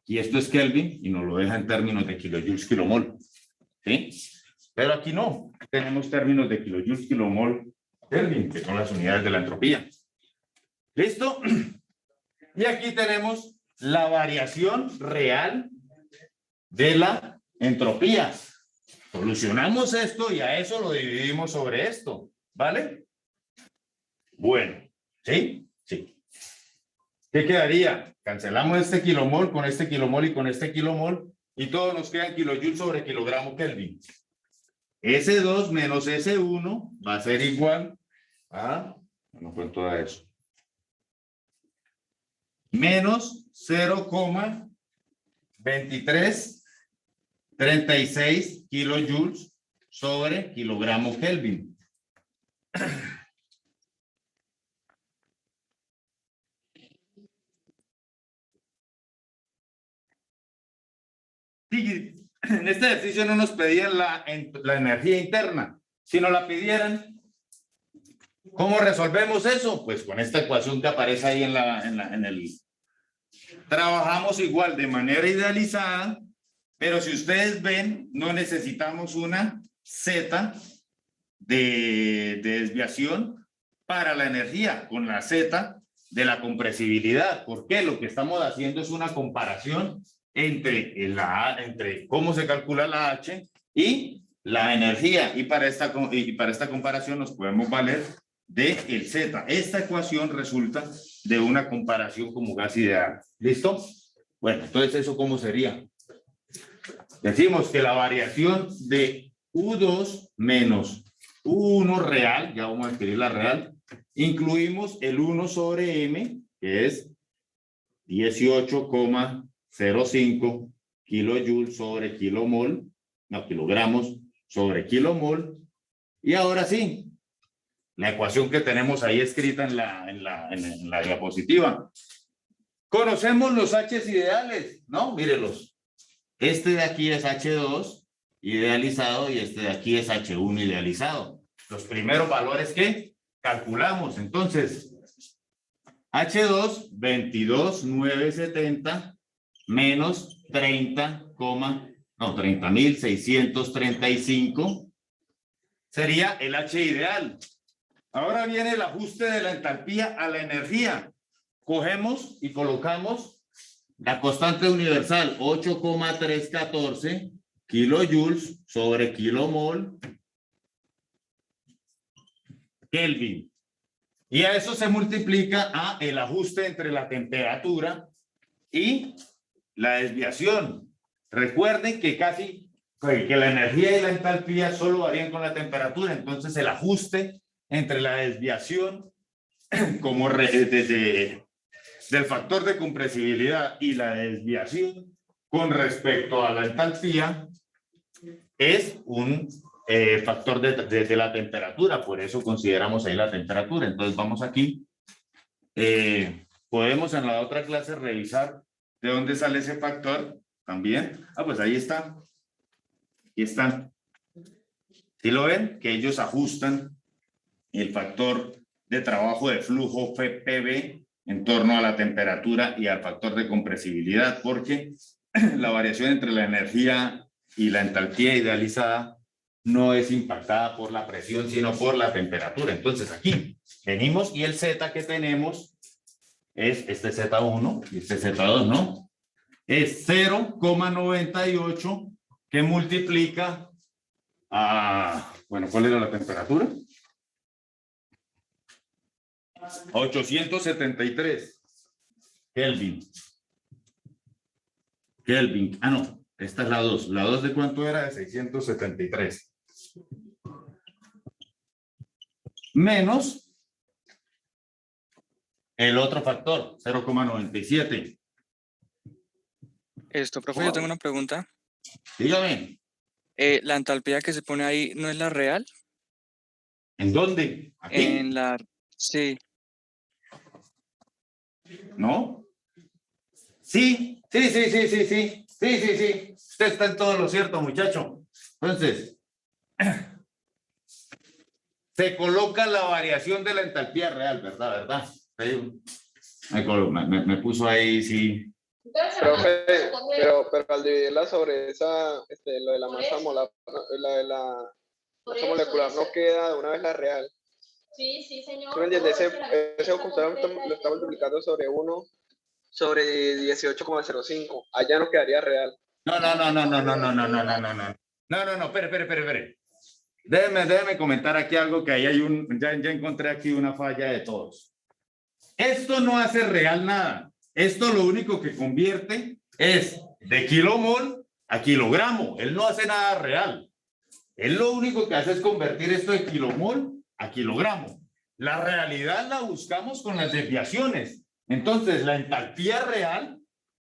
Speaker 1: Y esto es Kelvin y nos lo deja en términos de kilojoules kilomol. ¿Sí? Pero aquí no. Tenemos términos de kilojoules kilomol Kelvin, que son las unidades de la entropía. ¿Listo? Y aquí tenemos la variación real de la entropía. Solucionamos esto y a eso lo dividimos sobre esto. ¿Vale? Bueno. ¿Sí? Sí. ¿Qué quedaría? Cancelamos este kilomol con este kilomol y con este kilomol y todo nos queda en kilojoules sobre kilogramo Kelvin. S2 menos S1 va a ser igual a, no cuento a eso, menos 0,2336 kilojoules sobre kilogramo Kelvin. Sí, en este ejercicio no nos pedían la energía interna. Si nos la pidieran, ¿cómo resolvemos eso? Pues con esta ecuación que aparece ahí en el... Trabajamos igual de manera idealizada, pero si ustedes ven, no necesitamos una Z de desviación para la energía, con la Z de la compresibilidad. ¿Por qué? Lo que estamos haciendo es una comparación entre cómo se calcula la H y la energía. Y para esta comparación nos podemos valer de el Z. Esta ecuación resulta de una comparación como gas ideal. ¿Listo? Bueno, entonces, ¿eso cómo sería? Decimos que la variación de U2 menos U1 real, ya vamos a escribir la real, incluimos el 1 sobre M, que es 18,05 kilojoules sobre kilomol, no, kilogramos sobre kilomol. Y ahora sí, la ecuación que tenemos ahí escrita en la diapositiva. Conocemos los H's ideales, ¿no? Mírenlos. Este de aquí es H2 idealizado y este de aquí es H1 idealizado. Los primeros valores que calculamos. Entonces, H2, 22,970 menos 30.635 sería el H ideal. Ahora viene el ajuste de la entalpía a la energía. Cogemos y colocamos la constante universal 8,314 kilojoules sobre kilomol Kelvin. Y a eso se multiplica a el ajuste entre la temperatura y la desviación. Recuerden que que la energía y la entalpía solo varían con la temperatura. Entonces el ajuste entre la desviación como del factor de compresibilidad y la desviación con respecto a la entalpía es un factor de la temperatura, por eso consideramos ahí la temperatura. Entonces vamos aquí, podemos en la otra clase revisar de dónde sale ese factor también. Pues ahí está, aquí está. ¿Sí lo ven? Que ellos ajustan el factor de trabajo de flujo PV en torno a la temperatura y al factor de compresibilidad, porque la variación entre la energía y la entalpía idealizada no es impactada por la presión, sino por la temperatura. Entonces aquí venimos y el Z que tenemos es este Z1 y este Z2, ¿no? Es 0,98 que multiplica a, bueno, ¿cuál era la temperatura? 873 Kelvin. Kelvin. Ah, no. Esta es la 2. ¿La 2 de cuánto era? De 673. Menos el otro factor, 0,97.
Speaker 5: Profe, yo tengo una pregunta.
Speaker 1: Dígame.
Speaker 5: ¿La entalpía que se pone ahí no es la real?
Speaker 1: ¿En dónde? Aquí.
Speaker 5: En la... Sí.
Speaker 1: ¿No? Sí. Sí. Usted está en todo lo cierto, muchacho. Entonces, se coloca la variación de la entalpía real, ¿verdad? Me puso ahí, sí.
Speaker 2: Profe, pero al dividirla sobre esa, lo de la masa molar, la de la masa molecular no queda de una vez la real.
Speaker 6: Sí, señor.
Speaker 2: ¿Sí me entiendes? Ese computador lo está multiplicando sobre 1 sobre 18,05. Allá no quedaría real.
Speaker 1: No, espere. Déjeme comentar aquí algo que ahí hay ya encontré aquí una falla de todos. Esto no hace real nada. Esto lo único que convierte es de kilomol a kilogramo. Él no hace nada real. Él lo único que hace es convertir esto de kilomol a kilogramo. La realidad la buscamos con las desviaciones. Entonces, la entalpía real,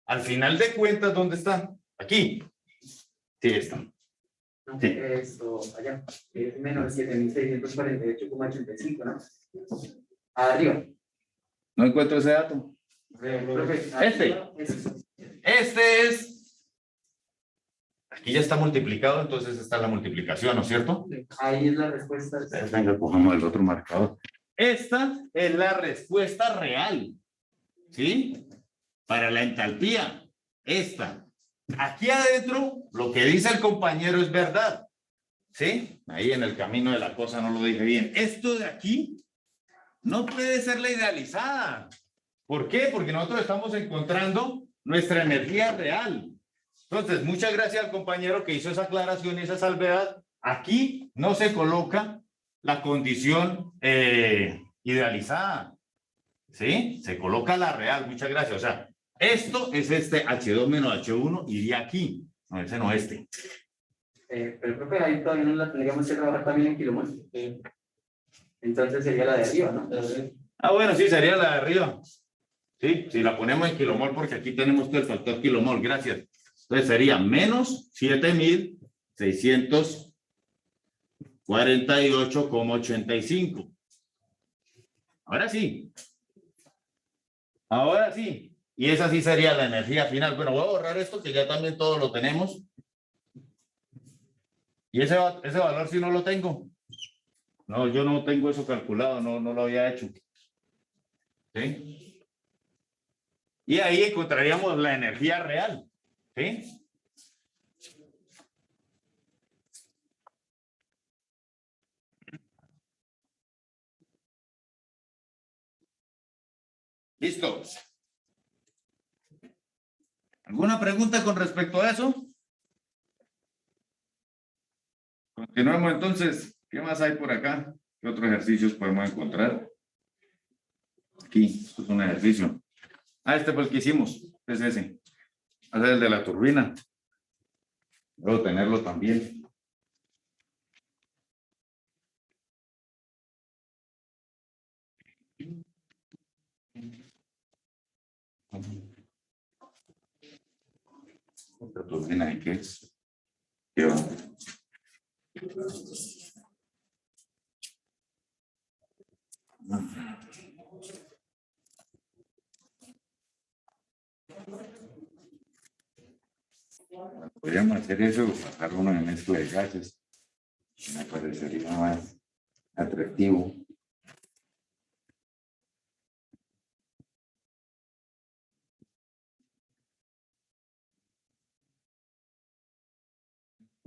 Speaker 1: al final de cuentas, ¿dónde está? Aquí. Sí, está.
Speaker 7: Sí. Esto, allá, es menos 7.648,85, ¿no? Arriba.
Speaker 1: No encuentro ese dato. Este es. Aquí ya está multiplicado, entonces está la multiplicación, ¿no es cierto?
Speaker 7: Ahí es la respuesta.
Speaker 1: Venga, cojamos el otro marcador. Esta es la respuesta real, ¿sí? Para la entalpía. Esta. Aquí adentro, lo que dice el compañero es verdad, ¿sí? Ahí en el camino de la cosa no lo dije bien. Esto de aquí no puede ser la idealizada. ¿Por qué? Porque nosotros estamos encontrando nuestra energía real. Entonces, muchas gracias al compañero que hizo esa aclaración y esa salvedad. Aquí no se coloca la condición idealizada, ¿sí? Se coloca la real, muchas gracias. O sea, esto es este H2 menos H1, iría aquí. No, ese no, este.
Speaker 7: Pero profe, ahí todavía no la tendríamos que trabajar también en kilomol. Entonces sería la de arriba, ¿no?
Speaker 1: Ah, bueno, sí, sería la de arriba. Sí, si la ponemos en kilomol, porque aquí tenemos todo el factor kilomol, gracias. Entonces sería menos 7.648,85. Ahora sí. Ahora sí. Y esa sí sería la energía final. Bueno, voy a borrar esto que ya también todo lo tenemos. Y ese valor sí no lo tengo. No, yo no tengo eso calculado, no lo había hecho. ¿Sí? Y ahí encontraríamos la energía real. ¿Sí? ¿Listo? ¿Alguna pregunta con respecto a eso? Continuamos entonces. ¿Qué más hay por acá? ¿Qué otros ejercicios podemos encontrar? Aquí, esto es un ejercicio. Ah, este fue el que hicimos. Es ese. Hacer el de la turbina. Debo tenerlo también. ¿Esta turbina de qué es? ¿Qué va? Podríamos hacer eso, sacar uno de mezcla de gases. Me parecería más atractivo.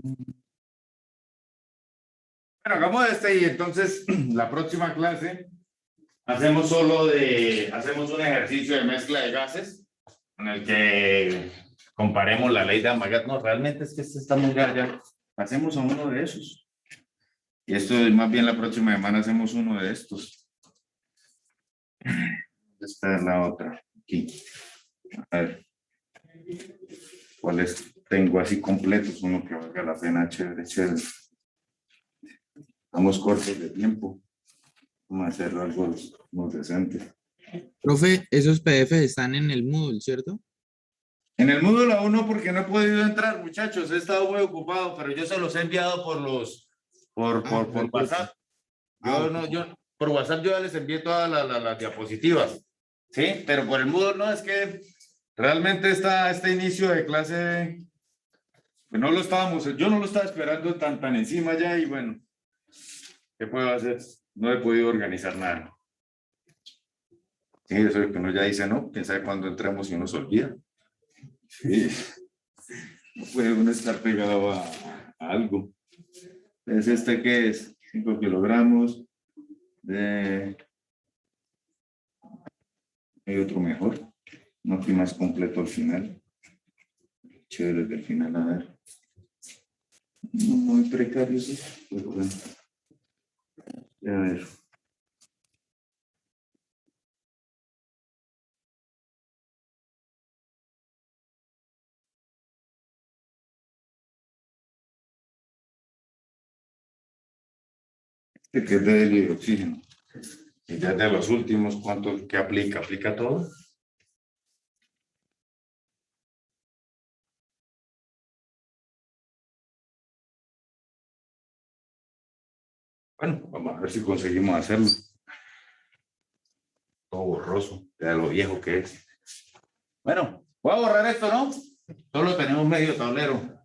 Speaker 1: Bueno, hagamos este y entonces la próxima clase hacemos hacemos un ejercicio de mezcla de gases en el que comparemos la ley de Avogadro. No, realmente es que este está muy ya. Hacemos a uno de esos. Y esto es más bien la próxima semana hacemos uno de estos. Esta es la otra. Aquí. A ver. ¿Cuáles tengo así completos? Uno que valga la pena, chévere, chévere. Estamos cortos de tiempo. Vamos a hacer algo muy decente.
Speaker 6: Profe, esos PDF están en el Moodle, ¿cierto?
Speaker 1: En el Moodle aún no, porque no he podido entrar, muchachos. He estado muy ocupado, pero yo se los he enviado por WhatsApp. Por WhatsApp yo ya les envié todas las diapositivas. Sí, pero por el Moodle no, es que realmente este inicio de clase, pues no lo estábamos, yo no lo estaba esperando tan encima ya y bueno, ¿qué puedo hacer? No he podido organizar nada. Sí, eso es que uno ya dice, no, quién sabe cuándo entremos y uno se olvida. Sí. No puede uno estar pegado a algo. Entonces, ¿este qué es? 5 kilogramos de... Hay otro mejor. No, aquí más completo al final. Chévere del final, a ver. No, muy precario, sí. Pero bueno. A ver. Este que es de helio y oxígeno. Y ya de los últimos, ¿cuánto que aplica? ¿Aplica todo? Bueno, vamos a ver si conseguimos hacerlo. Todo borroso, de lo viejo que es. Bueno, voy a borrar esto, ¿no? Solo tenemos medio tablero.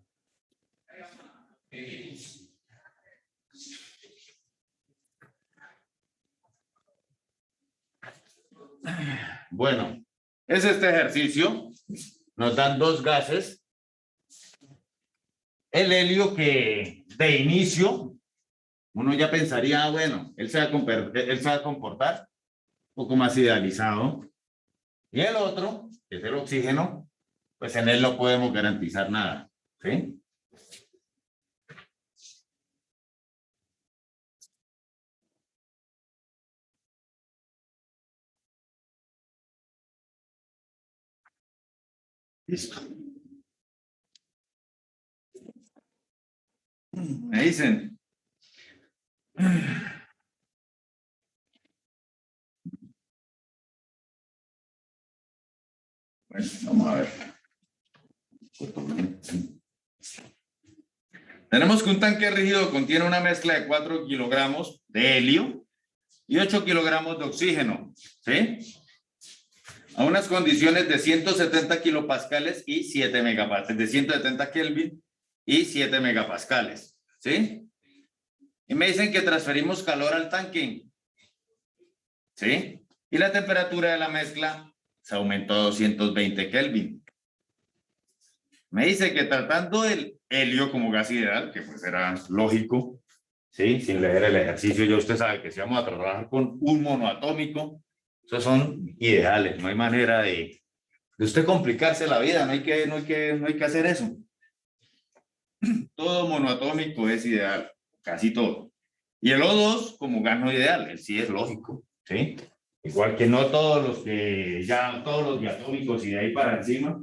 Speaker 1: Bueno, es este ejercicio. Nos dan dos gases. El helio que de inicio, uno ya pensaría, bueno, él se va a comportar un poco más idealizado. Y el otro, que es el oxígeno, pues en él no podemos garantizar nada. ¿Sí? Listo. Me dicen. Bueno, vamos a ver. Tenemos que un tanque rígido contiene una mezcla de 4 kilogramos de helio y 8 kilogramos de oxígeno, ¿sí? A unas condiciones de 170 kilopascales y 7 megapascales, de 170 Kelvin y 7 megapascales, ¿sí? Y me dicen que transferimos calor al tanque, ¿sí? Y la temperatura de la mezcla se aumentó a 220 Kelvin. Me dice que tratando el helio como gas ideal, que pues era lógico, ¿sí? Sin leer el ejercicio, ya usted sabe que si vamos a trabajar con un monoatómico, esos son ideales, no hay manera de usted complicarse la vida, no hay que hacer eso. Todo monoatómico es ideal, casi todo. Y el O2 como gas no ideal, él sí es lógico, ¿sí? Igual que no todos los diatómicos y de ahí para encima,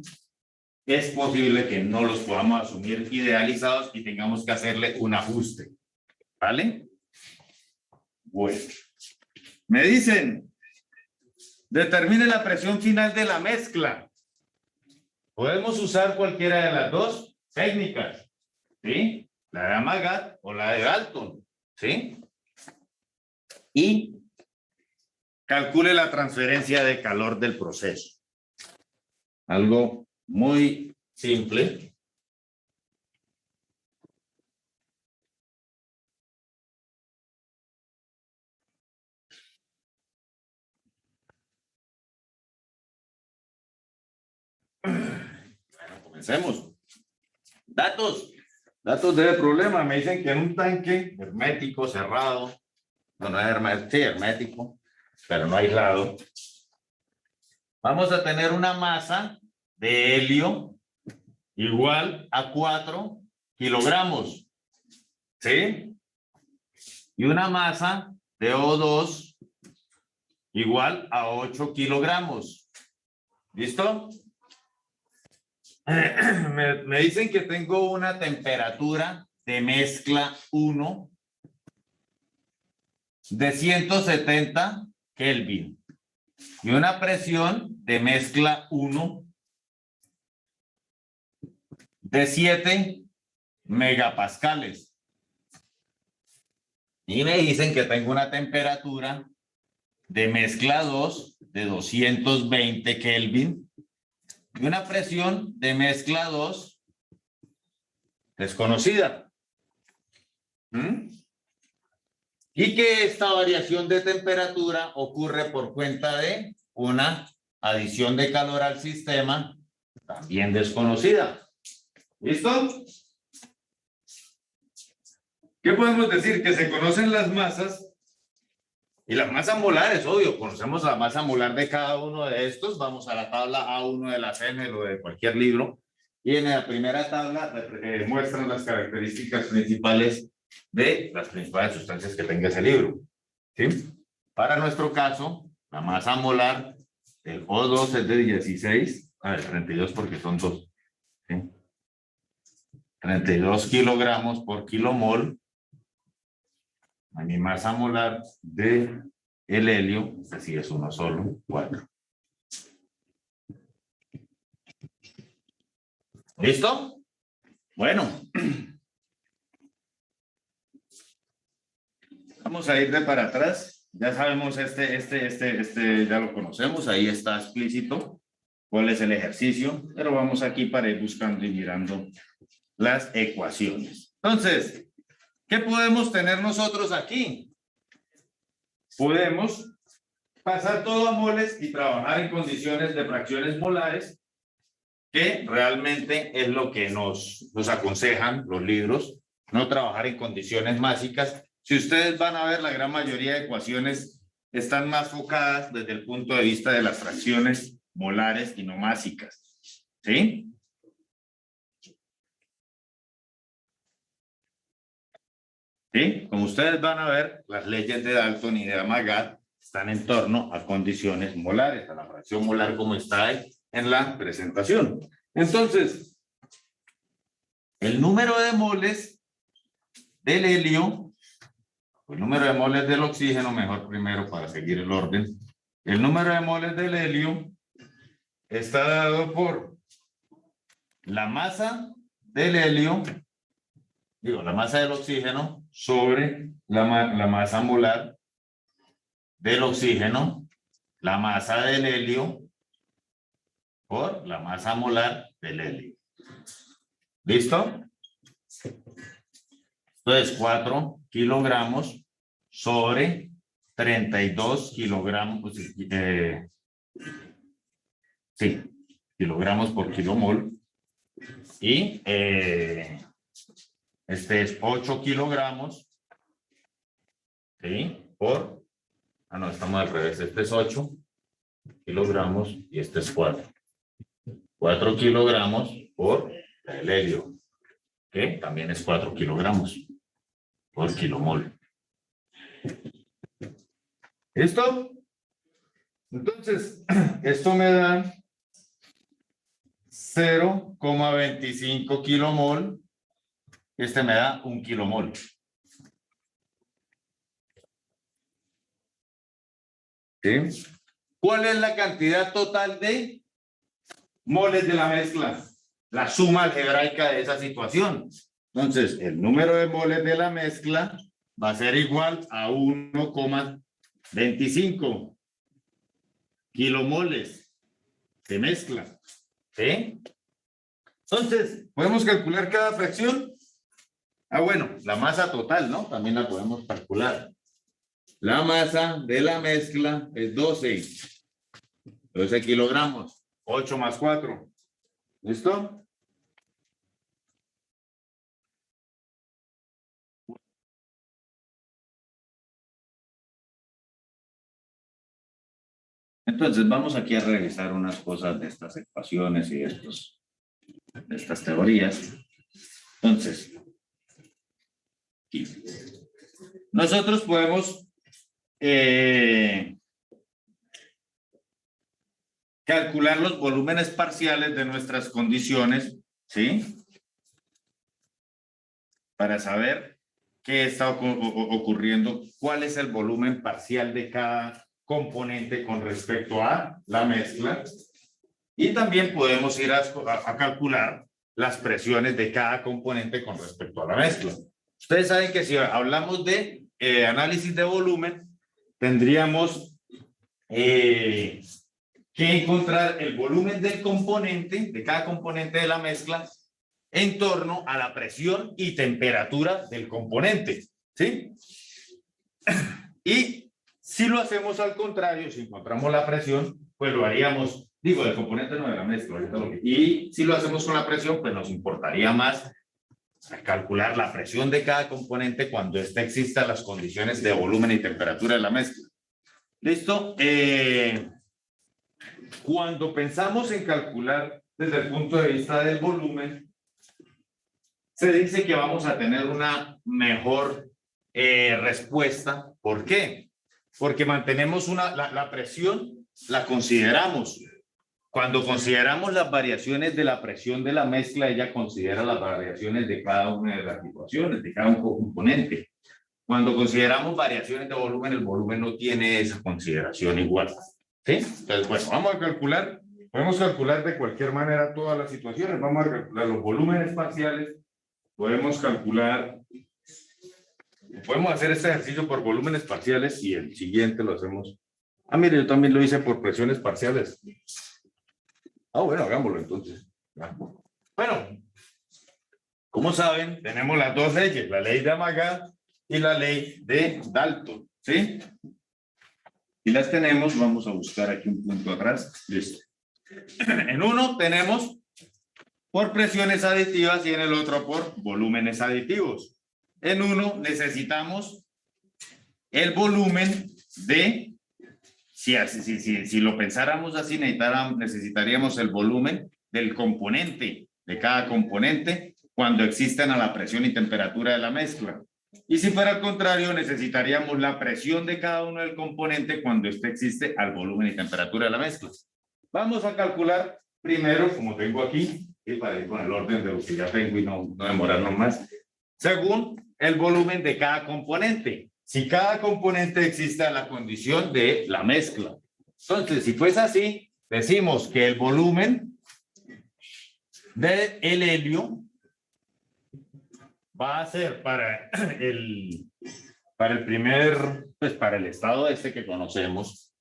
Speaker 1: es posible que no los podamos asumir idealizados y tengamos que hacerle un ajuste, ¿vale? Bueno, me dicen, determine la presión final de la mezcla. Podemos usar cualquiera de las dos técnicas, ¿sí? La de Amagat o la de Dalton, ¿sí? Y calcule la transferencia de calor del proceso. Algo muy simple. Bueno, comencemos. Datos de problema. Me dicen que en un tanque hermético, cerrado, no es hermético, sí, hermético, pero no aislado, vamos a tener una masa de helio igual a 4 kilogramos, ¿sí? Y una masa de O2 igual a 8 kilogramos. ¿Listo? Me dicen que tengo una temperatura de mezcla 1 de 170 Kelvin y una presión de mezcla 1 de 7 megapascales. Y me dicen que tengo una temperatura de mezcla 2 de 220 Kelvin y una presión de mezcla 2 desconocida. Y que esta variación de temperatura ocurre por cuenta de una adición de calor al sistema también desconocida. ¿Listo? ¿Qué podemos decir? Que se conocen las masas y las masas molares, obvio, conocemos la masa molar de cada uno de estos. Vamos a la tabla A1 de la CENEL o de cualquier libro. Y en la primera tabla muestran las características principales de las principales sustancias que tenga ese libro. ¿Sí? Para nuestro caso, la masa molar del O2 es de 16, 32 porque son 2. ¿Sí? 32 kilogramos por kilomol. A mi masa molar de el helio, así es uno solo, 4. ¿Listo? Bueno. Vamos a ir de para atrás. Ya sabemos ya lo conocemos, ahí está explícito cuál es el ejercicio, pero vamos aquí para ir buscando y mirando las ecuaciones. Entonces, ¿qué podemos tener nosotros aquí? Podemos pasar todo a moles y trabajar en condiciones de fracciones molares, que realmente es lo que nos aconsejan los libros, no trabajar en condiciones másicas. Si ustedes van a ver, la gran mayoría de ecuaciones están más focadas desde el punto de vista de las fracciones molares y no másicas. ¿Sí? ¿Sí? Como ustedes van a ver, las leyes de Dalton y de Amagat están en torno a condiciones molares, a la fracción molar como está ahí en la presentación. Entonces, el número de moles del helio, el número de moles del oxígeno, mejor primero para seguir el orden. El número de moles del helio está dado por la masa del helio, la masa del oxígeno sobre la masa molar del oxígeno, la masa del helio, por la masa molar del helio. ¿Listo? Entonces, 4 kilogramos sobre 32 kilogramos, sí, kilogramos por kilomol. Y este es 8 kilogramos, ¿sí? Por, no, estamos al revés, este es 8 kilogramos y este es 4. 4 kilogramos por el helio, que también es 4 kilogramos por kilomol. ¿Listo? Entonces, esto me da 0,25 kilomol. Este me da 1 kilomol. ¿Sí? ¿Cuál es la cantidad total de moles de la mezcla? La suma algebraica de esa situación. Entonces, el número de moles de la mezcla va a ser igual a 1,25 kilomoles de mezcla. ¿Sí? Entonces, ¿podemos calcular cada fracción? Bueno, la masa total, ¿no? También la podemos calcular. La masa de la mezcla es 12 kilogramos. 8 más 4. ¿Listo? Entonces, vamos aquí a revisar unas cosas de estas ecuaciones y de estas teorías. Entonces, aquí. Nosotros podemos calcular los volúmenes parciales de nuestras condiciones, ¿sí? Para saber qué está ocurriendo, cuál es el volumen parcial de cada componente con respecto a la mezcla. Y también podemos ir a calcular las presiones de cada componente con respecto a la mezcla. Ustedes saben que si hablamos de análisis de volumen, tendríamos que encontrar el volumen del componente, de cada componente de la mezcla, en torno a la presión y temperatura del componente, ¿sí? Y si lo hacemos al contrario, si encontramos la presión, pues lo haríamos, digo, del componente no de la mezcla. Y si lo hacemos con la presión, pues nos importaría más calcular la presión de cada componente cuando ésta exista en las condiciones de volumen y temperatura de la mezcla. ¿Listo? Cuando pensamos en calcular desde el punto de vista del volumen, se dice que vamos a tener una mejor respuesta. ¿Por qué? Porque mantenemos la presión, la consideramos. Cuando consideramos las variaciones de la presión de la mezcla, ella considera las variaciones de cada una de las situaciones, de cada componente. Cuando consideramos variaciones de volumen, el volumen no tiene esa consideración igual. ¿Sí? Entonces, bueno, vamos a calcular, podemos calcular de cualquier manera todas las situaciones. Vamos a calcular los volúmenes parciales, podemos calcular, podemos hacer este ejercicio por volúmenes parciales y el siguiente lo hacemos. Mire, yo también lo hice por presiones parciales. Bueno, hagámoslo entonces. Bueno, como saben, tenemos las dos leyes, la ley de Amagat y la ley de Dalton, ¿sí? Y las tenemos, vamos a buscar aquí un punto atrás. Listo. En uno tenemos por presiones aditivas y en el otro por volúmenes aditivos. En uno necesitamos el volumen de, si lo pensáramos así, necesitaríamos el volumen del componente, de cada componente, cuando existen a la presión y temperatura de la mezcla. Y si fuera al contrario, necesitaríamos la presión de cada uno del componente cuando éste existe al volumen y temperatura de la mezcla. Vamos a calcular primero, como tengo aquí, y para ir con el orden de lo que ya tengo y no demorarnos más, según el volumen de cada componente. Si cada componente existe a la condición de la mezcla. Entonces, si fuese así, decimos que el volumen del helio va a ser para para el primer, pues para el estado este que conocemos.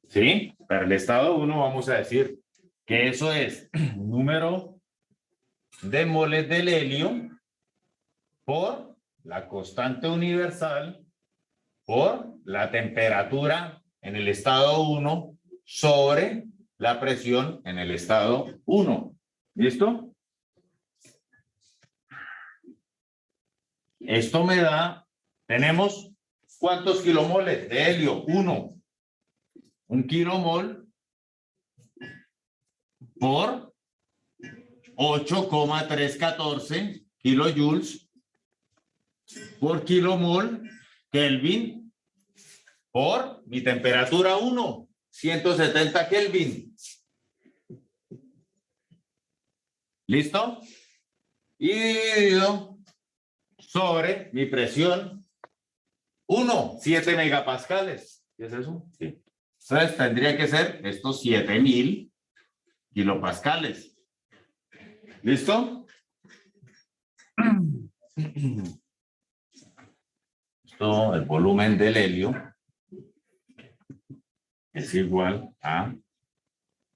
Speaker 1: ¿Sí? Para el estado 1 vamos a decir que eso es número de moles del helio por la constante universal por la temperatura en el estado 1 sobre la presión en el estado 1. ¿Listo? Esto me da, tenemos ¿cuántos kilomoles de helio? 1. 1 kilomol por 8,314 kilojoules por kilomol Kelvin por mi temperatura 1, 170 Kelvin. ¿Listo? Y dividido sobre mi presión 1, 7 megapascales. ¿Qué es eso? Sí. Entonces tendría que ser estos 7000 kilopascales. ¿Listo? Esto, el volumen del helio es igual a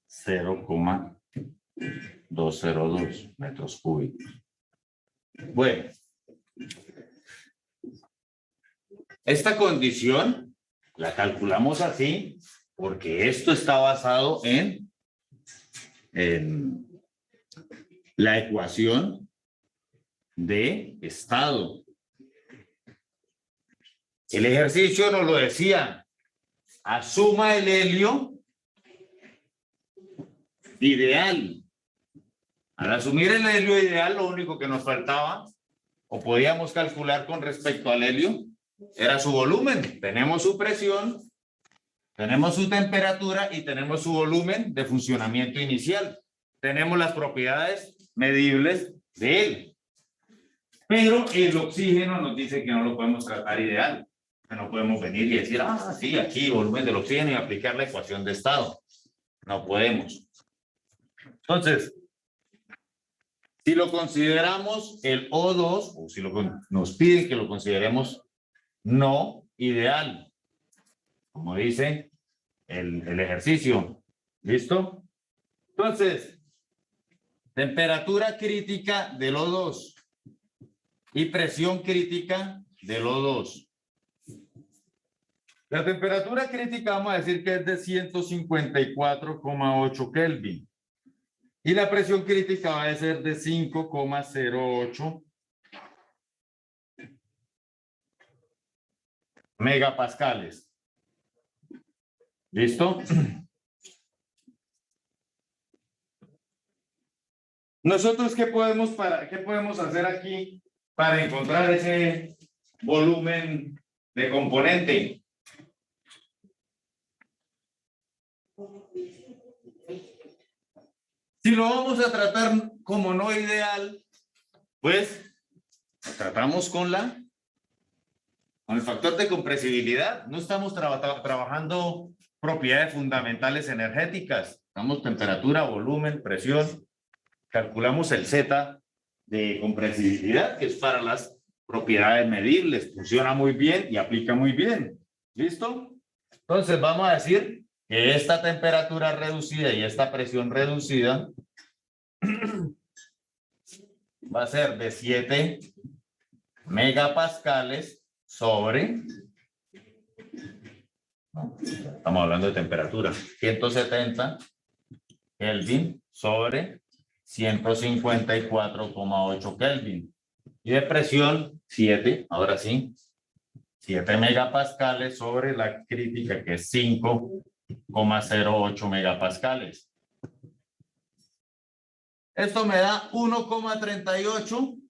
Speaker 1: 0,202 metros cúbicos. Bueno, esta condición la calculamos así porque esto está basado en la ecuación de estado. El ejercicio nos lo decía, asuma el helio ideal. Al asumir el helio ideal, lo único que nos faltaba o podíamos calcular con respecto al helio era su volumen. Tenemos su presión, tenemos su temperatura y tenemos su volumen de funcionamiento inicial. Tenemos las propiedades medibles de él. Pero el oxígeno nos dice que no lo podemos tratar ideal. Que no podemos venir y decir, ah, sí, aquí volumen del oxígeno y aplicar la ecuación de estado. No podemos. Entonces, si lo consideramos el O2, o si nos piden que lo consideremos no ideal, como dice el ejercicio. ¿Listo? Entonces, temperatura crítica del O2 y presión crítica del O2. La temperatura crítica vamos a decir que es de 154,8 Kelvin. Y la presión crítica va a ser de 5,08 megapascales. ¿Listo? Nosotros, ¿qué podemos hacer aquí para encontrar ese volumen de componente? Si lo vamos a tratar como no ideal, pues lo tratamos con el factor de compresibilidad. No estamos trabajando propiedades fundamentales energéticas. Estamos temperatura, volumen, presión. Calculamos el Z de compresibilidad, que es para las propiedades medibles. Funciona muy bien y aplica muy bien. ¿Listo? Entonces vamos a decir que esta temperatura reducida y esta presión reducida va a ser de 7 megapascales sobre, estamos hablando de temperatura, 170 Kelvin sobre 154,8 Kelvin. Y de presión, 7, ahora sí, 7 megapascales sobre la crítica, que es 5,08 megapascales. Esto me da 1,38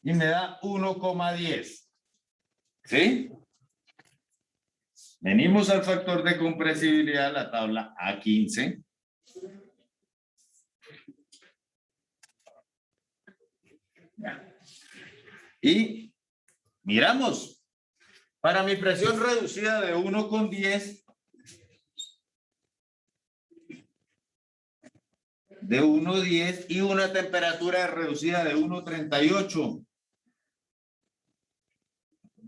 Speaker 1: y me da 1,10. ¿Sí? Venimos al factor de compresibilidad, la tabla A15. Y miramos. Para mi presión reducida de 1,10, y una temperatura reducida de 1,38.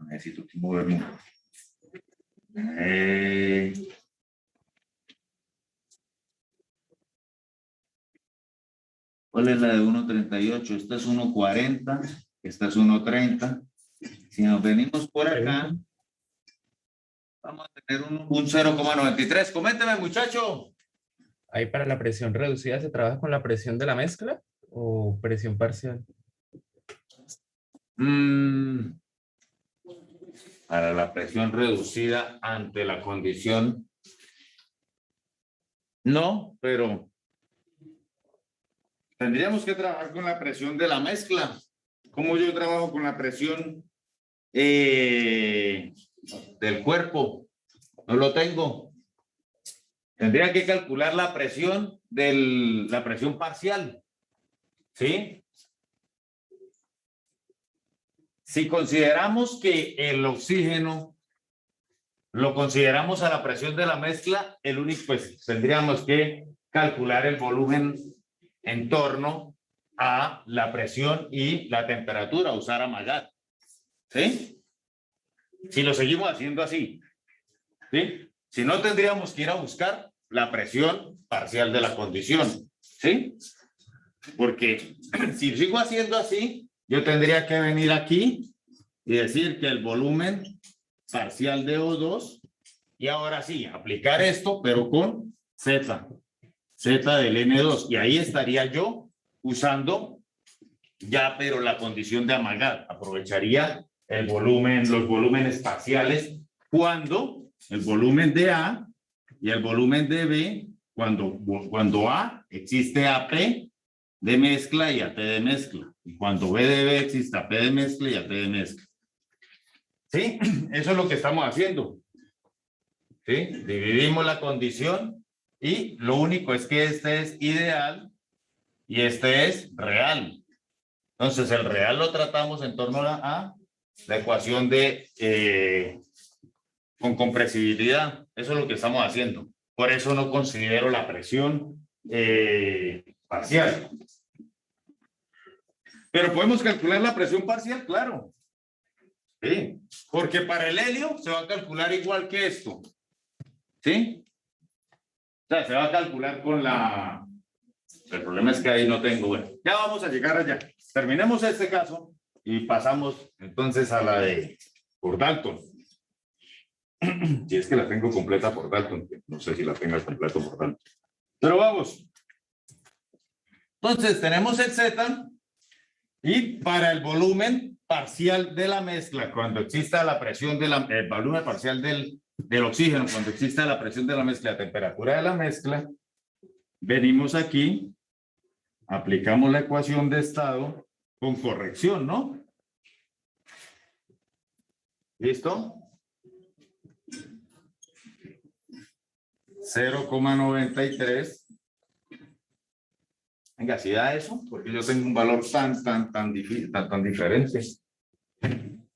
Speaker 1: necesito que moverme. ¿Cuál es la de 1.38? Esta es 1.40, esta es 1.30. Si nos venimos por acá, vamos a tener un 0.93. Coménteme, muchacho.
Speaker 8: Ahí para la presión reducida, ¿se trabaja con la presión de la mezcla o presión parcial?
Speaker 1: Para la presión reducida ante la condición. No, pero tendríamos que trabajar con la presión de la mezcla. ¿Cómo yo trabajo con la presión del cuerpo? No lo tengo. Tendría que calcular la presión la presión parcial. ¿Sí? Si consideramos que el oxígeno lo consideramos a la presión de la mezcla, pues tendríamos que calcular el volumen en torno a la presión y la temperatura, usar Amagat. ¿Sí? Si lo seguimos haciendo así. ¿Sí? Si no, tendríamos que ir a buscar la presión parcial de la condición. ¿Sí? Porque si sigo haciendo así, yo tendría que venir aquí y decir que el volumen parcial de O2, y ahora sí, aplicar esto, pero con Z del N2, y ahí estaría yo usando ya, pero la condición de Amagat, aprovecharía el volumen, los volúmenes parciales, cuando el volumen de A y el volumen de B, cuando A existe AP de mezcla y AT de mezcla, y cuando B de B existe AP de mezcla y AT de mezcla. ¿Sí? Eso es lo que estamos haciendo. ¿Sí? Dividimos la condición y lo único es que este es ideal y este es real. Entonces, el real lo tratamos en torno a la ecuación de con compresibilidad. Eso es lo que estamos haciendo. Por eso no considero la presión parcial. Pero podemos calcular la presión parcial, claro. Sí, porque para el helio se va a calcular igual que esto. ¿Sí? O sea, se va a calcular con la... El problema es que ahí no tengo... Bueno, ya vamos a llegar allá. Terminemos este caso y pasamos entonces a la de por Dalton. Si es que la tengo completa por Dalton. No sé si la tengo completa por Dalton. Pero vamos. Entonces tenemos el Z y para el volumen parcial de la mezcla, cuando exista la presión el volumen parcial del oxígeno, cuando exista la presión de la mezcla, la temperatura de la mezcla, venimos aquí, aplicamos la ecuación de estado con corrección, ¿no? ¿Listo? 0,93. Venga, si da eso, porque yo tengo un valor tan diferente. Un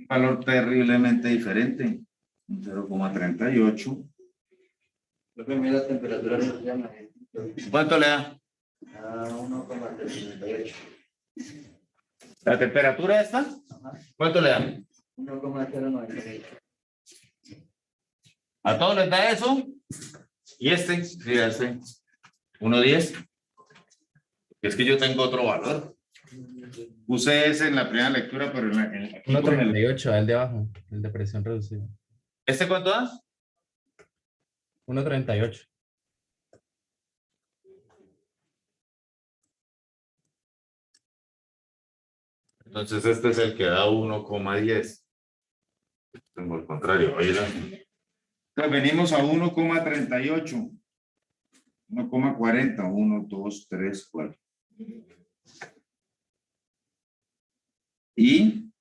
Speaker 1: valor terriblemente diferente. 0,38.
Speaker 3: Lo que mira la temperatura no se llama.
Speaker 1: ¿Cuánto le da?
Speaker 3: 1,38.
Speaker 1: ¿La temperatura esta? ¿Cuánto le da?
Speaker 3: 1,098.
Speaker 1: ¿A todos les da eso? ¿Y este? Sí, este. 1,10. Es que yo tengo otro valor. Puse ese en la primera lectura, pero en
Speaker 8: 1.38, el de abajo, el de presión reducida.
Speaker 1: ¿Este cuánto da?
Speaker 8: 1.38.
Speaker 1: Entonces este es el que da 1,10. Tengo el contrario. Ahí la... Entonces venimos a 1,38. 1,40. 1, 2, 3, 4. Y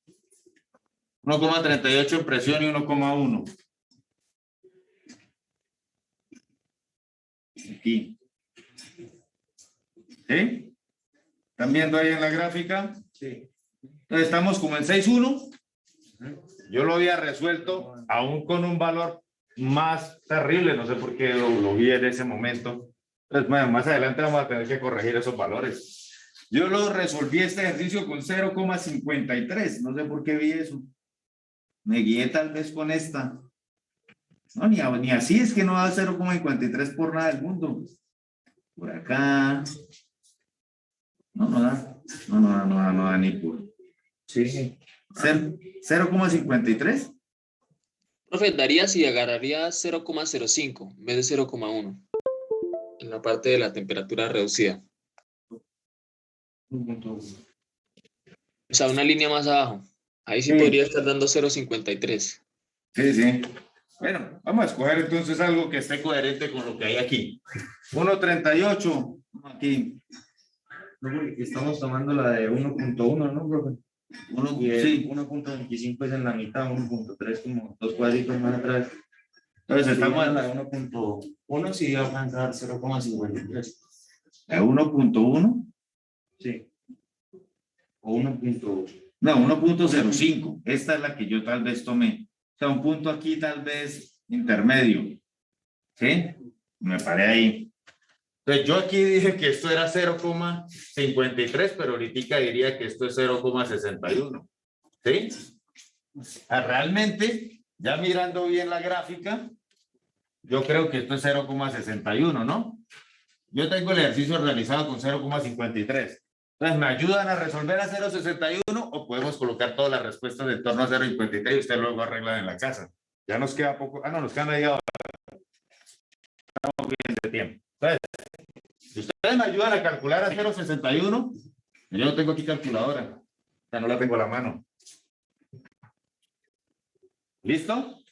Speaker 1: 1,38 en presión y 1,1. Aquí. ¿Sí? ¿Están viendo ahí en la gráfica?
Speaker 3: Sí.
Speaker 1: Entonces estamos como en 6,1. Yo lo había resuelto aún con un valor más terrible. No sé por qué lo vi en ese momento. Entonces, bueno, más adelante vamos a tener que corregir esos valores. Yo lo resolví este ejercicio con 0,53. No sé por qué vi eso. Me guié tal vez con esta. No, ni así es que no da 0,53 por nada del mundo. Por acá. No da. No da ni por.
Speaker 8: Sí.
Speaker 1: 0,53.
Speaker 9: Profe, daría si agarraría 0,05 en vez de 0,1 en la parte de la temperatura reducida. O sea, una línea más abajo. Ahí sí,
Speaker 1: Sí.
Speaker 9: podría estar dando 0,53.
Speaker 1: Sí. Bueno, vamos a escoger entonces algo que esté coherente con lo que hay aquí. 1,38. Aquí.
Speaker 3: Estamos tomando la de 1.1, ¿no, profe? Y el
Speaker 1: Sí.
Speaker 3: 1.25 es en la mitad, 1.3 como 2 cuadritos más atrás.
Speaker 1: Entonces
Speaker 3: Estamos
Speaker 1: estamos
Speaker 3: en la de 1.1, sí va a alcanzar 0,53.
Speaker 1: a 1,1.
Speaker 3: Sí. O 1.
Speaker 1: No, 1,05. Esta es la que yo tal vez tomé. O sea, un punto aquí tal vez intermedio. ¿Sí? Me paré ahí. Entonces yo aquí dije que esto era 0,53, pero ahorita diría que esto es 0,61. ¿Sí? Realmente, ya mirando bien la gráfica, yo creo que esto es 0,61, ¿no? Yo tengo el ejercicio realizado con 0,53. Entonces, ¿me ayudan a resolver a 0,61 o podemos colocar todas las respuestas en torno a 0,53 y usted luego arregla en la casa? Ya nos queda poco. No, nos queda media hora. Estamos bien de tiempo. Entonces, si ustedes me ayudan a calcular a 0,61, yo no tengo aquí calculadora. O sea, no la tengo a la mano. ¿Listo?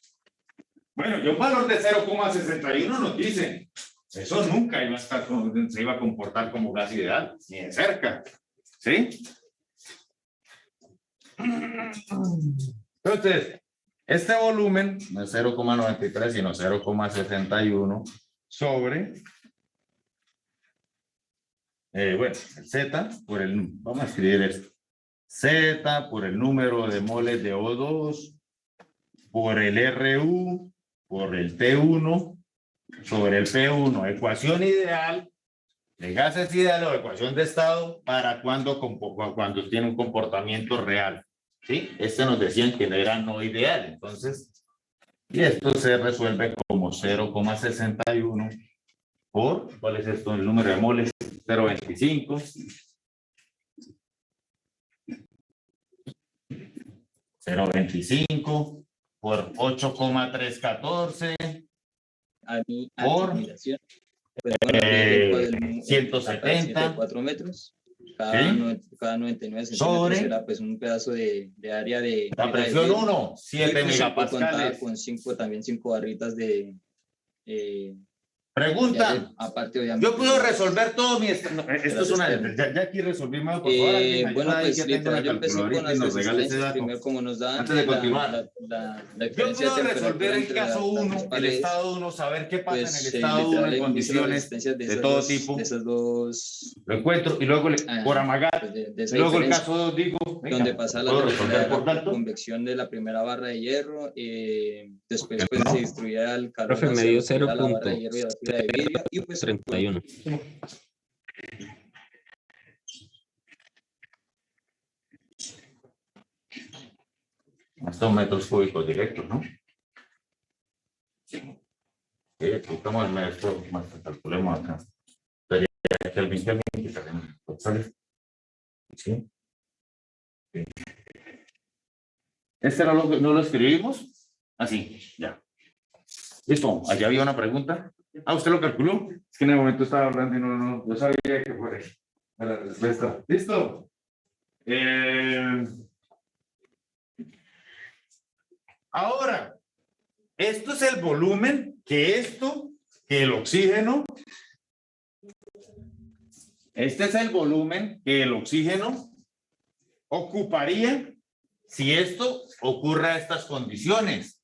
Speaker 1: Bueno, yo un valor de 0,61 nos dice. Eso nunca iba a estar, se iba a comportar como gas ideal, ni de cerca. ¿Sí? Entonces, este volumen no es 0,93, sino 0,61 sobre, bueno, el Z por el, vamos a escribir esto, Z por el número de moles de O2, por el RU, por el T1, sobre el P1, ecuación ideal de gases ideal o ecuación de estado para cuando tiene un comportamiento real. ¿Sí? Este nos decían que era no ideal, entonces, y esto se resuelve como 0,61 por, ¿cuál es esto? El número de moles, 0,25. 0,25 por 8,314 por 170
Speaker 10: 4 metros.
Speaker 1: ¿sí?
Speaker 10: Cada 99 centímetros
Speaker 1: sobre
Speaker 10: era pues un pedazo de área de
Speaker 1: la presión 1, 7
Speaker 10: contaba
Speaker 1: megapascales.
Speaker 10: con 5 barritas de
Speaker 1: Pregunta.
Speaker 10: aparte obviamente.
Speaker 1: Yo puedo resolver todo mi... esto es una... Ya aquí resolví más, por favor.
Speaker 10: Bueno, pues
Speaker 1: que tenga una
Speaker 10: yo empecé con
Speaker 1: calculadora y
Speaker 10: las
Speaker 1: nos regale ese
Speaker 10: resistencias,
Speaker 1: dato.
Speaker 10: primero como nos dan
Speaker 1: Antes de continuar.
Speaker 10: la
Speaker 1: Yo
Speaker 10: diferencia
Speaker 1: puedo
Speaker 10: de
Speaker 1: resolver el caso 1, el estado 1, saber qué pasa en el estado 1 en condiciones de todo tipo.
Speaker 10: De esas dos.
Speaker 1: Lo encuentro y luego por amagar.
Speaker 10: Pues
Speaker 1: Y luego el caso 2 digo, venga,
Speaker 10: donde pasa
Speaker 1: ¿puedo resolver por tanto?
Speaker 10: convección de la primera barra de hierro, después pues
Speaker 1: no?
Speaker 10: se destruía el calor.
Speaker 11: Profe, me dio
Speaker 10: hacia la barra de hierro y la fibra de vidrio, y pues
Speaker 11: 31.
Speaker 1: Estos metros cúbicos directos, ¿no? Sí. Estamos en esto, más calculemos acá. Sería Kelvin que tenemos. ¿Sale? Sí. Sí. ¿Este no lo escribimos? Así, ya. Listo, allá había una pregunta. ¿Usted lo calculó? Es que en el momento estaba hablando y no sabía que fuera la respuesta. ¿Listo? Ahora, esto es el volumen que el oxígeno, este es el volumen que el oxígeno ocuparía si esto ocurre a estas condiciones.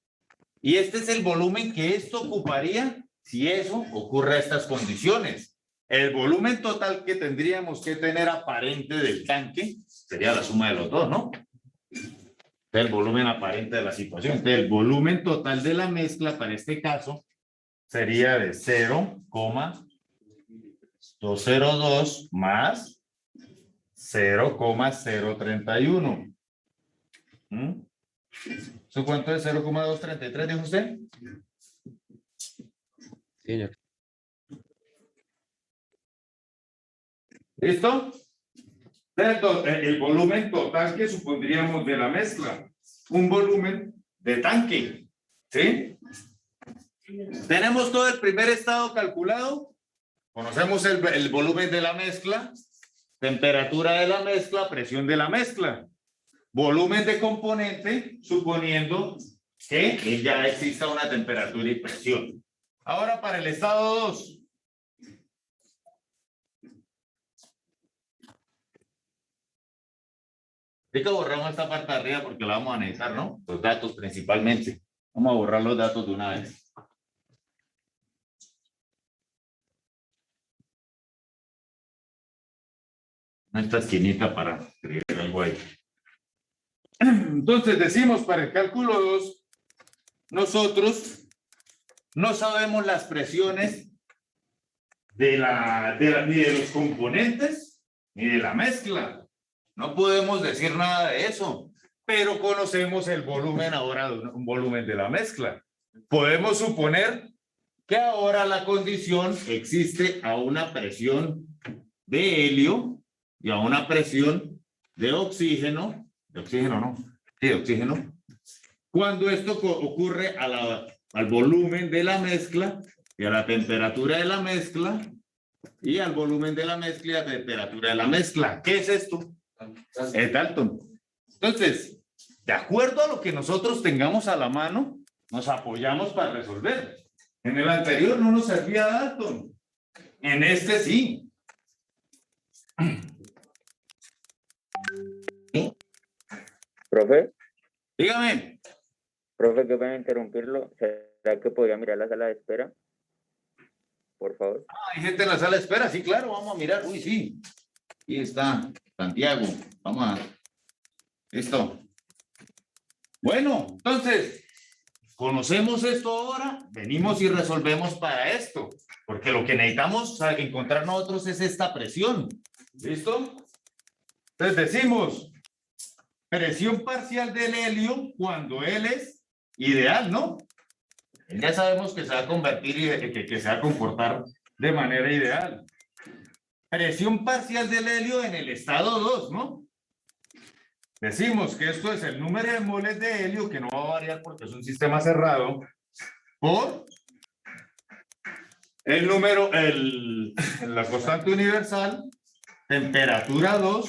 Speaker 1: Y este es el volumen que esto ocuparía si eso ocurre a estas condiciones. El volumen total que tendríamos que tener aparente del tanque sería la suma de los dos, ¿no? El volumen aparente de la situación. El volumen total de la mezcla para este caso sería de 0,202 más 0,031. ¿Su cuánto es 0,233, dijo usted?
Speaker 8: Sí, señor.
Speaker 1: ¿Listo? El volumen total que supondríamos de la mezcla. Un volumen de tanque. ¿Sí? Tenemos todo el primer estado calculado. Conocemos el volumen de la mezcla, temperatura de la mezcla, presión de la mezcla. Volumen de componente, suponiendo que ya exista una temperatura y presión. Ahora para el estado 2. Ahorita borramos esta parte de arriba porque la vamos a necesitar, ¿no? Los datos principalmente. Vamos a borrar los datos de una vez. Esta esquinita para escribir algo ahí. Entonces decimos para el cálculo 2, nosotros no sabemos las presiones ni de los componentes ni de la mezcla. No podemos decir nada de eso, pero conocemos el volumen ahora, un volumen de la mezcla. Podemos suponer que ahora la condición existe a una presión de helio y a una presión de oxígeno no, sí, de oxígeno, cuando esto ocurre al volumen de la mezcla y a la temperatura de la mezcla y al volumen de la mezcla y a la temperatura de la mezcla. ¿Qué es esto? Es Dalton. Entonces, de acuerdo a lo que nosotros tengamos a la mano, nos apoyamos para resolver. En el anterior no nos servía Dalton. En este sí.
Speaker 11: Profe,
Speaker 1: Dígame.
Speaker 11: profe, que van a interrumpirlo. ¿Será que podría mirar la sala de espera? Por favor.
Speaker 1: Hay gente en la sala de espera, sí, claro, vamos a mirar. Uy, sí. Aquí está Santiago. Vamos a... Listo. Bueno, entonces, conocemos esto ahora, venimos y resolvemos para esto, porque lo que necesitamos encontrar nosotros es esta presión. ¿Listo? Entonces decimos, presión parcial del helio cuando él es ideal, ¿no? Ya sabemos que se va a convertir y que se va a comportar de manera ideal. Presión parcial del helio en el estado 2, ¿no? Decimos que esto es el número de moles de helio, que no va a variar porque es un sistema cerrado, por el número, la constante universal, temperatura 2,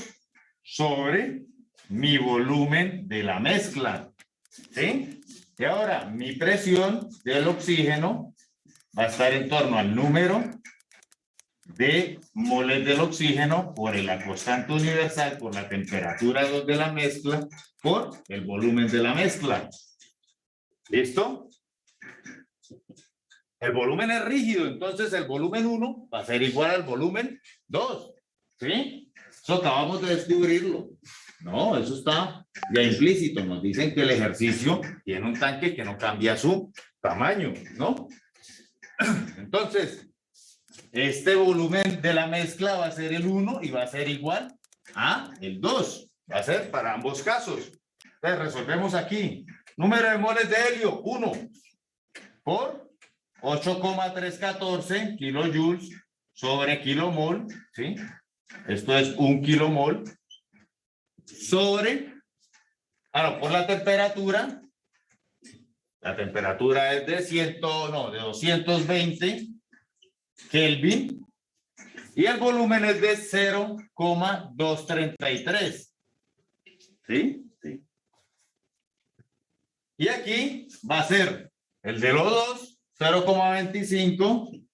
Speaker 1: sobre mi volumen de la mezcla. ¿Sí? Y ahora mi presión del oxígeno va a estar en torno al número de moles del oxígeno por la constante universal, por la temperatura 2 de la mezcla, por el volumen de la mezcla. ¿Listo? El volumen es rígido, entonces el volumen 1 va a ser igual al volumen 2. ¿Sí? Eso acabamos de descubrirlo. No, eso está ya implícito. Nos dicen que el ejercicio tiene un tanque que no cambia su tamaño, ¿no? Entonces, este volumen de la mezcla va a ser el 1 y va a ser igual a el 2. Va a ser para ambos casos. Entonces, resolvemos aquí. Número de moles de helio, 1 por 8,314 kilojoules sobre kilomol, ¿sí? Esto es 1 kilomol sobre, por la temperatura. La temperatura es de 220 Kelvin y el volumen es de 0,233. ¿Sí? Sí. Y aquí va a ser el de los dos, 0,25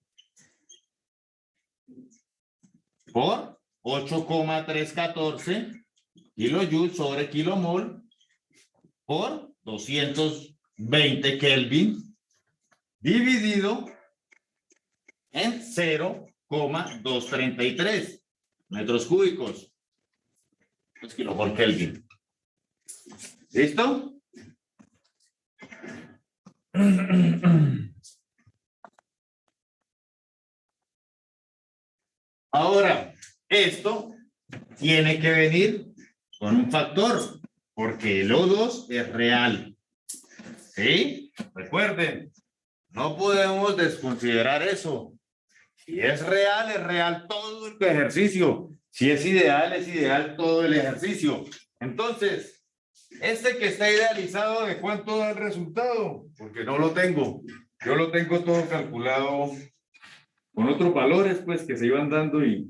Speaker 1: por 8,314 kilojoules sobre kilomol por 220 Kelvin dividido en 0,233 metros cúbicos. Es kilomol Kelvin. ¿Listo? Ahora, esto tiene que venir con un factor, porque el O2 es real. ¿Sí? Recuerden, no podemos desconsiderar eso. Si es real todo el ejercicio. Si es ideal todo el ejercicio. Entonces, este que está idealizado, ¿de cuánto da el resultado? Porque no lo tengo. Yo lo tengo todo calculado con otros valores, pues, que se iban dando y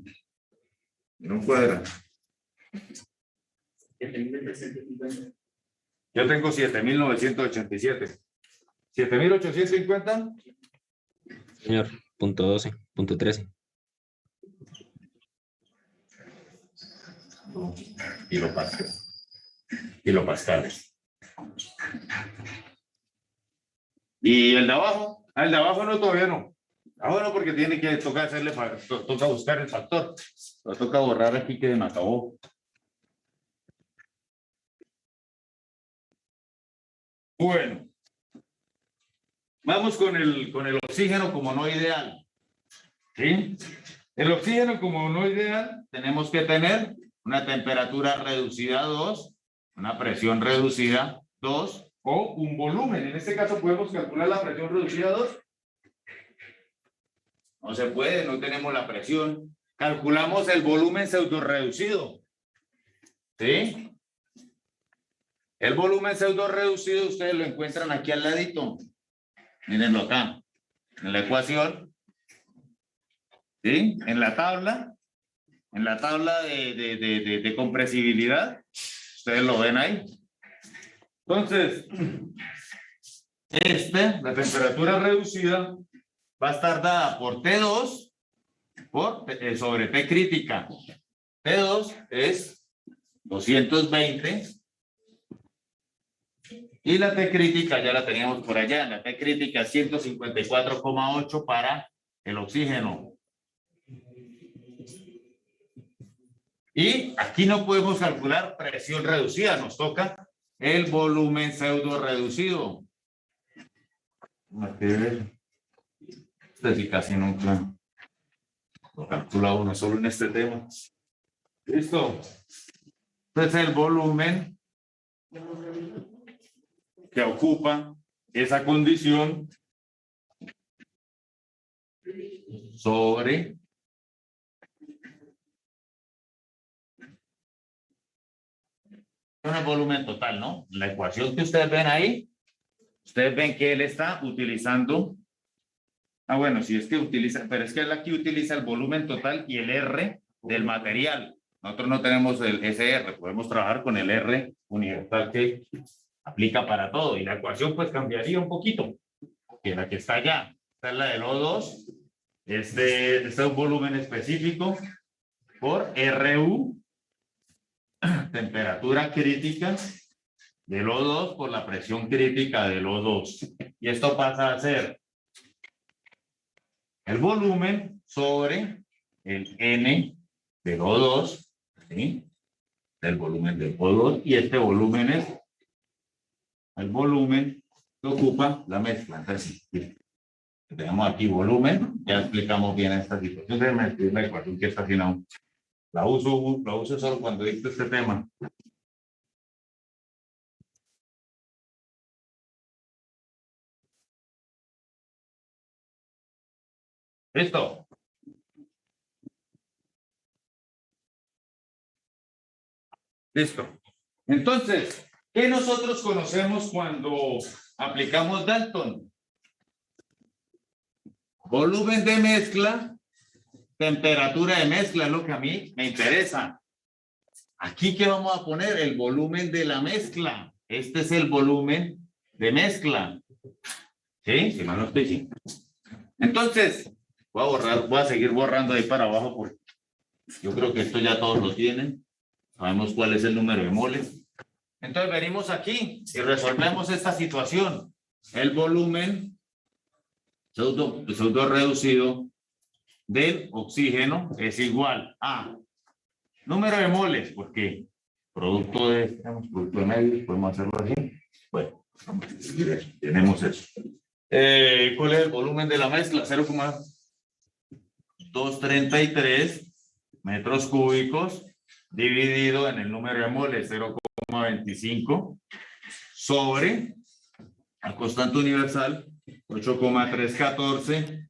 Speaker 1: no cuadran. Yo tengo 7.987. 7.850.
Speaker 9: Señor, punto 12, punto 13.
Speaker 1: Kilopascales. ¿Y el de abajo? El de abajo no, todavía no. Ahora no, porque tiene que tocar toca buscar el factor. Lo toca borrar aquí que me acabó. Bueno. Vamos con el oxígeno como no ideal. ¿Sí? El oxígeno como no ideal, tenemos que tener una temperatura reducida a 2, una presión reducida 2 o un volumen. En este caso podemos calcular la presión reducida a 2. No se puede, no tenemos la presión. Calculamos el volumen pseudo-reducido. ¿Sí? El volumen pseudo-reducido ustedes lo encuentran aquí al ladito. Mírenlo acá. En la ecuación. ¿Sí? En la tabla de compresibilidad. Ustedes lo ven ahí. Entonces, la temperatura reducida va a estar dada por T2 sobre T crítica. T2 es 220 y la T crítica ya la teníamos por allá. La T crítica es 154,8 para el oxígeno. Y aquí no podemos calcular presión reducida, nos toca el volumen pseudo reducido. Este sí casi nunca lo calcula uno solo en este tema. ¿Listo? Entonces el volumen que ocupa esa condición sobre el volumen total, ¿no? La ecuación que ustedes ven ahí, ustedes ven que él está utilizando, bueno, si es que utiliza, pero es que él aquí utiliza el volumen total y el R del material. Nosotros no tenemos el SR, podemos trabajar con el R universal que aplica para todo. Y la ecuación pues cambiaría un poquito, que la que está allá, esta es la del O2, este es un volumen específico por RU, temperatura crítica del O2 por la presión crítica del O2. Y esto pasa a ser el volumen sobre el N del O2, ¿sí? Del volumen del O2, y este volumen es el volumen que ocupa la mezcla. Entonces, tenemos aquí volumen, ya explicamos bien esta situación. Déjenme escribir la ecuación que está así, no. La uso solo cuando dicto este tema. ¿Listo? Listo. Entonces, ¿qué nosotros conocemos cuando aplicamos Dalton? Volumen de mezcla, temperatura de mezcla, es lo que a mí me interesa. Aquí, ¿qué vamos a poner? El volumen de la mezcla. Este es el volumen de mezcla. ¿Sí? Si mal no estoy diciendo. Entonces, voy a seguir borrando ahí para abajo porque yo creo que esto ya todos lo tienen. Sabemos cuál es el número de moles. Entonces venimos aquí y resolvemos esta situación. El volumen pseudo reducido del oxígeno es igual a número de moles, porque producto de medios, podemos hacerlo así. Bueno, vamos a escribir eso. Tenemos eso. ¿Cuál es el volumen de la mezcla? 0,233 metros cúbicos dividido en el número de moles 0,25 sobre la constante universal 8,314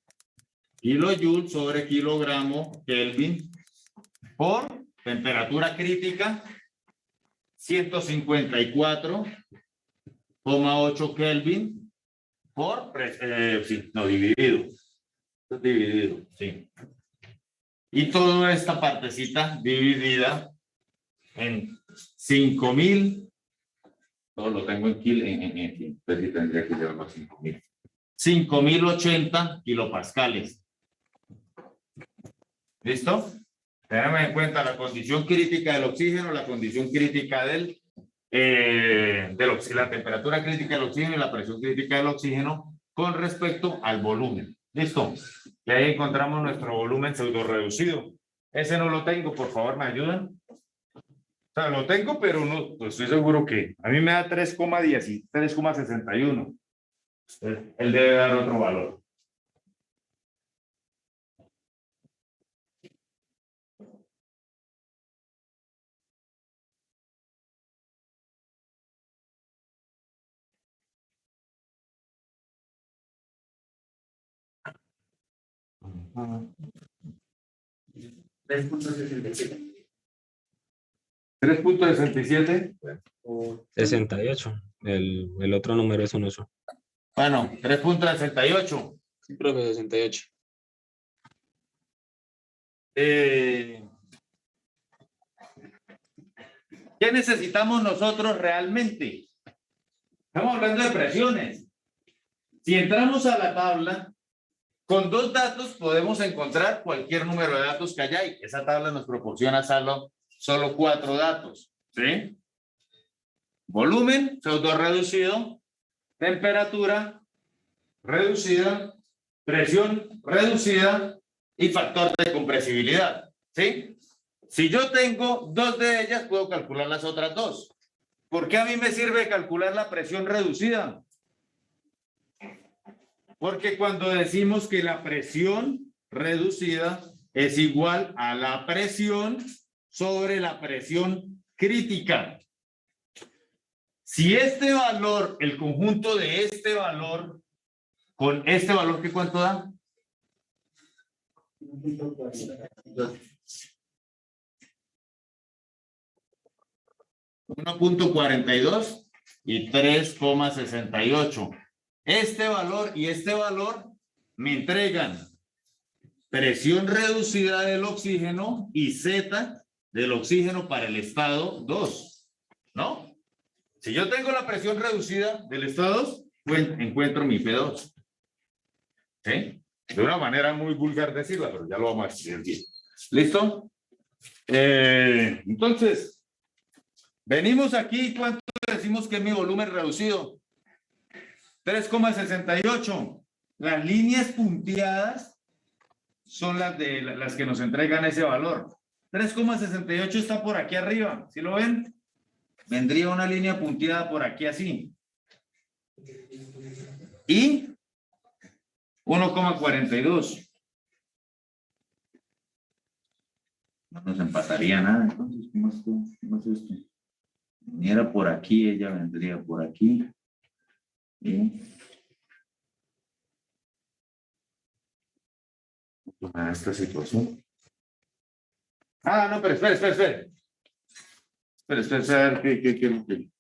Speaker 1: kilojoules sobre kilogramo Kelvin por temperatura crítica 154,8 Kelvin por dividido. Dividido, sí. Y toda esta partecita dividida en 5.000. Todo lo tengo en kilo, pues sí tendría que llevarlo a 5.000. 5.080 kilopascales. ¿Listo? Tenemos en cuenta la condición crítica del oxígeno, la condición crítica la temperatura crítica del oxígeno y la presión crítica del oxígeno con respecto al volumen. ¿Listo? Y ahí encontramos nuestro volumen pseudo reducido. Ese no lo tengo, por favor, ¿me ayudan? O sea, lo tengo, pero no, pues estoy seguro que a mí me da 3,10 y 3,61. Él debe dar otro valor.
Speaker 7: Ajá. 3.67.
Speaker 1: 3.67.
Speaker 12: 68. El otro número es un 8.
Speaker 1: Bueno, 3.68.
Speaker 9: Sí, profe, 68.
Speaker 1: ¿Qué necesitamos nosotros realmente? Estamos hablando de presiones. Si entramos a la tabla, con 2 datos podemos encontrar cualquier número de datos que haya ahí. Esa tabla nos proporciona solo 4 datos. ¿Sí? Volumen, pseudo reducido, temperatura reducida, presión reducida y factor de compresibilidad. ¿Sí? Si yo tengo 2 de ellas, puedo calcular las otras 2. ¿Por qué a mí me sirve calcular la presión reducida? Porque cuando decimos que la presión reducida es igual a la presión sobre la presión crítica. Si este valor, el conjunto de este valor con este valor, ¿qué cuánto da? 1.42 y 3,68. Este valor y este valor me entregan presión reducida del oxígeno y Z del oxígeno para el estado 2, ¿no? Si yo tengo la presión reducida del estado 2, pues encuentro mi P2. ¿Sí? De una manera muy vulgar decirla, pero ya lo vamos a escribir bien. ¿Listo? Entonces, venimos aquí, ¿cuánto decimos que es mi volumen reducido? 3,68. Las líneas punteadas son las que nos entregan ese valor. 3,68 está por aquí arriba. ¿Sí lo ven? Vendría una línea punteada por aquí así. Y 1,42. No nos empataría nada. Entonces, ¿cómo es esto? Viniera por aquí, ella vendría por aquí. ¿Sí? A esta situación. Ah, no, pero espera. Espera, a ver qué.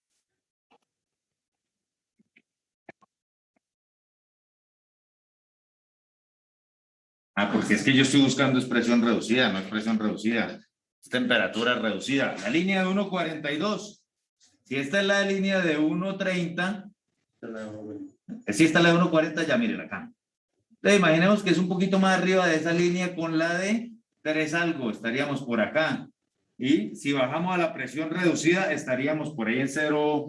Speaker 1: Porque es que yo estoy buscando expresión reducida, no expresión reducida. Es temperatura reducida. La línea de 1,42. Si esta es la línea de 1,30. Si esta es la de 1,40, ya miren acá. Entonces, imaginemos que es un poquito más arriba de esa línea con la de 3 algo. Estaríamos por acá. Y si bajamos a la presión reducida, estaríamos por ahí en 0.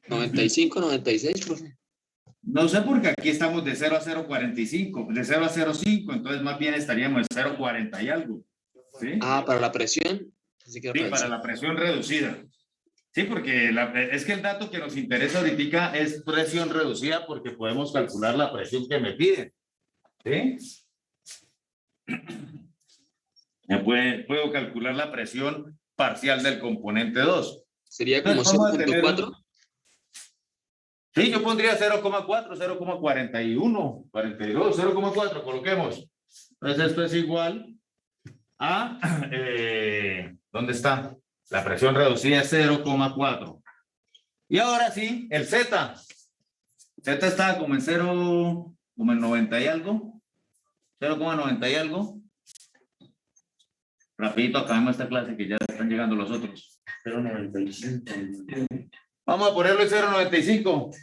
Speaker 9: 95, 96, profe.
Speaker 1: No sé, porque aquí estamos de 0 a 0,45, de 0 a 0,5, entonces más bien estaríamos en 0,40 y algo. ¿Sí?
Speaker 9: Ah, para la presión.
Speaker 1: Sí, para la presión reducida. Sí, porque es que el dato que nos interesa ahorita es presión reducida porque podemos calcular la presión que me piden. ¿Sí? Puedo calcular la presión parcial del componente 2.
Speaker 9: Sería como
Speaker 1: Entonces, vamos a tener-
Speaker 9: 0.4.
Speaker 1: Sí, yo pondría 0,4, 0,41, 42, 0,4, coloquemos. Entonces esto es igual a, ¿dónde está? La presión reducida es 0,4. Y ahora sí, el Z. Z está como en 0, como en 90 y algo. 0,90 y algo. Rapidito acabemos esta clase que ya están llegando los otros.
Speaker 3: 0.95.
Speaker 1: Vamos a ponerlo en 0,95.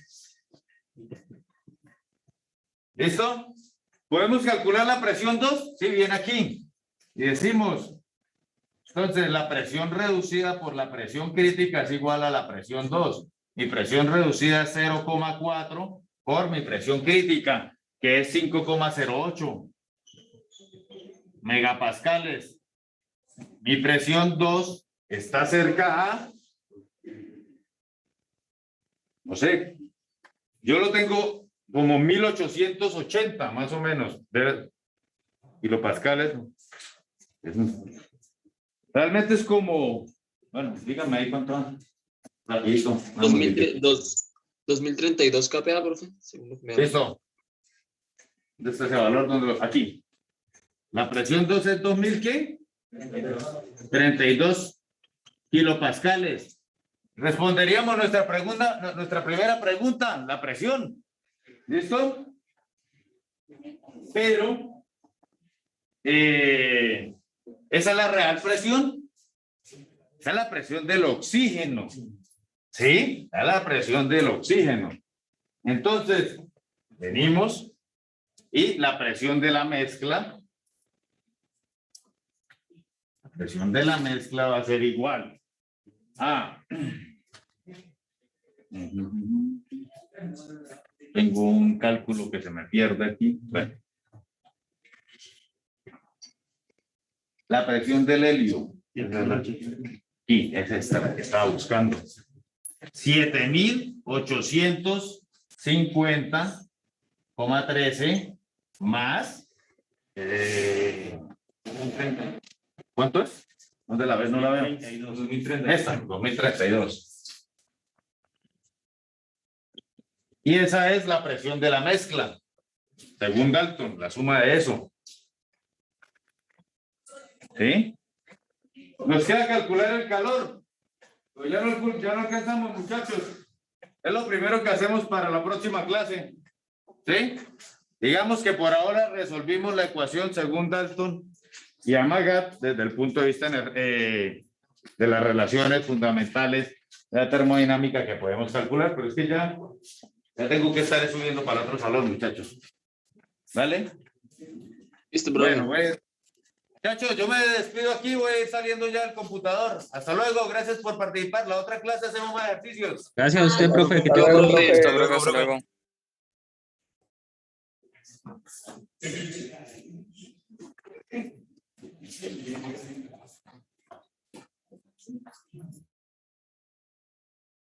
Speaker 1: ¿Listo? ¿Podemos calcular la presión 2? Sí, viene aquí. Y decimos, entonces la presión reducida por la presión crítica es igual a la presión 2. Mi presión reducida es 0,4 por mi presión crítica, que es 5,08 megapascales. Mi presión 2 está cerca a, no sé, yo lo tengo como 1880 más o menos de kilopascales. Realmente es como, bueno, dígame ahí cuánto. Listo.
Speaker 9: 2032 kPa, profe. Según lo que me da.
Speaker 1: Listo. Desde ese valor, ¿dónde lo? Aquí. La presión 2 es 2000, ¿qué? 32 kilopascales. Responderíamos nuestra pregunta, nuestra primera pregunta, la presión. ¿Listo? Pero esa es la real presión. Esa es la presión del oxígeno. ¿Sí? Esa es la presión del oxígeno. Entonces, venimos y la presión de la mezcla. La presión de la mezcla va a ser igual a... Tengo un cálculo que se me pierde aquí. Bueno. La presión del helio. Y es esta la que estaba buscando. 7,850,13 más. ¿Cuánto es? ¿Dónde la ves? No la veo.
Speaker 3: 2032.
Speaker 1: Esta, 2032. Y esa es la presión de la mezcla. Según Dalton, la suma de eso. ¿Sí? Nos queda calcular el calor. Pero ya no alcanzamos, muchachos. Es lo primero que hacemos para la próxima clase. ¿Sí? Digamos que por ahora resolvimos la ecuación según Dalton y Amagat desde el punto de vista de las relaciones fundamentales de la termodinámica que podemos calcular, pero es que ya tengo que estar subiendo para otro salón, muchachos. ¿Vale?
Speaker 9: Listo, profe.
Speaker 1: Bueno, muchachos, yo me despido aquí, voy a ir saliendo ya al computador. Hasta luego, gracias por participar. La otra clase hacemos más ejercicios.
Speaker 12: Gracias a usted, profe. Que
Speaker 2: Hasta
Speaker 12: tenga
Speaker 2: luego,
Speaker 12: buen día.
Speaker 2: profe.
Speaker 5: Hasta luego, hasta luego.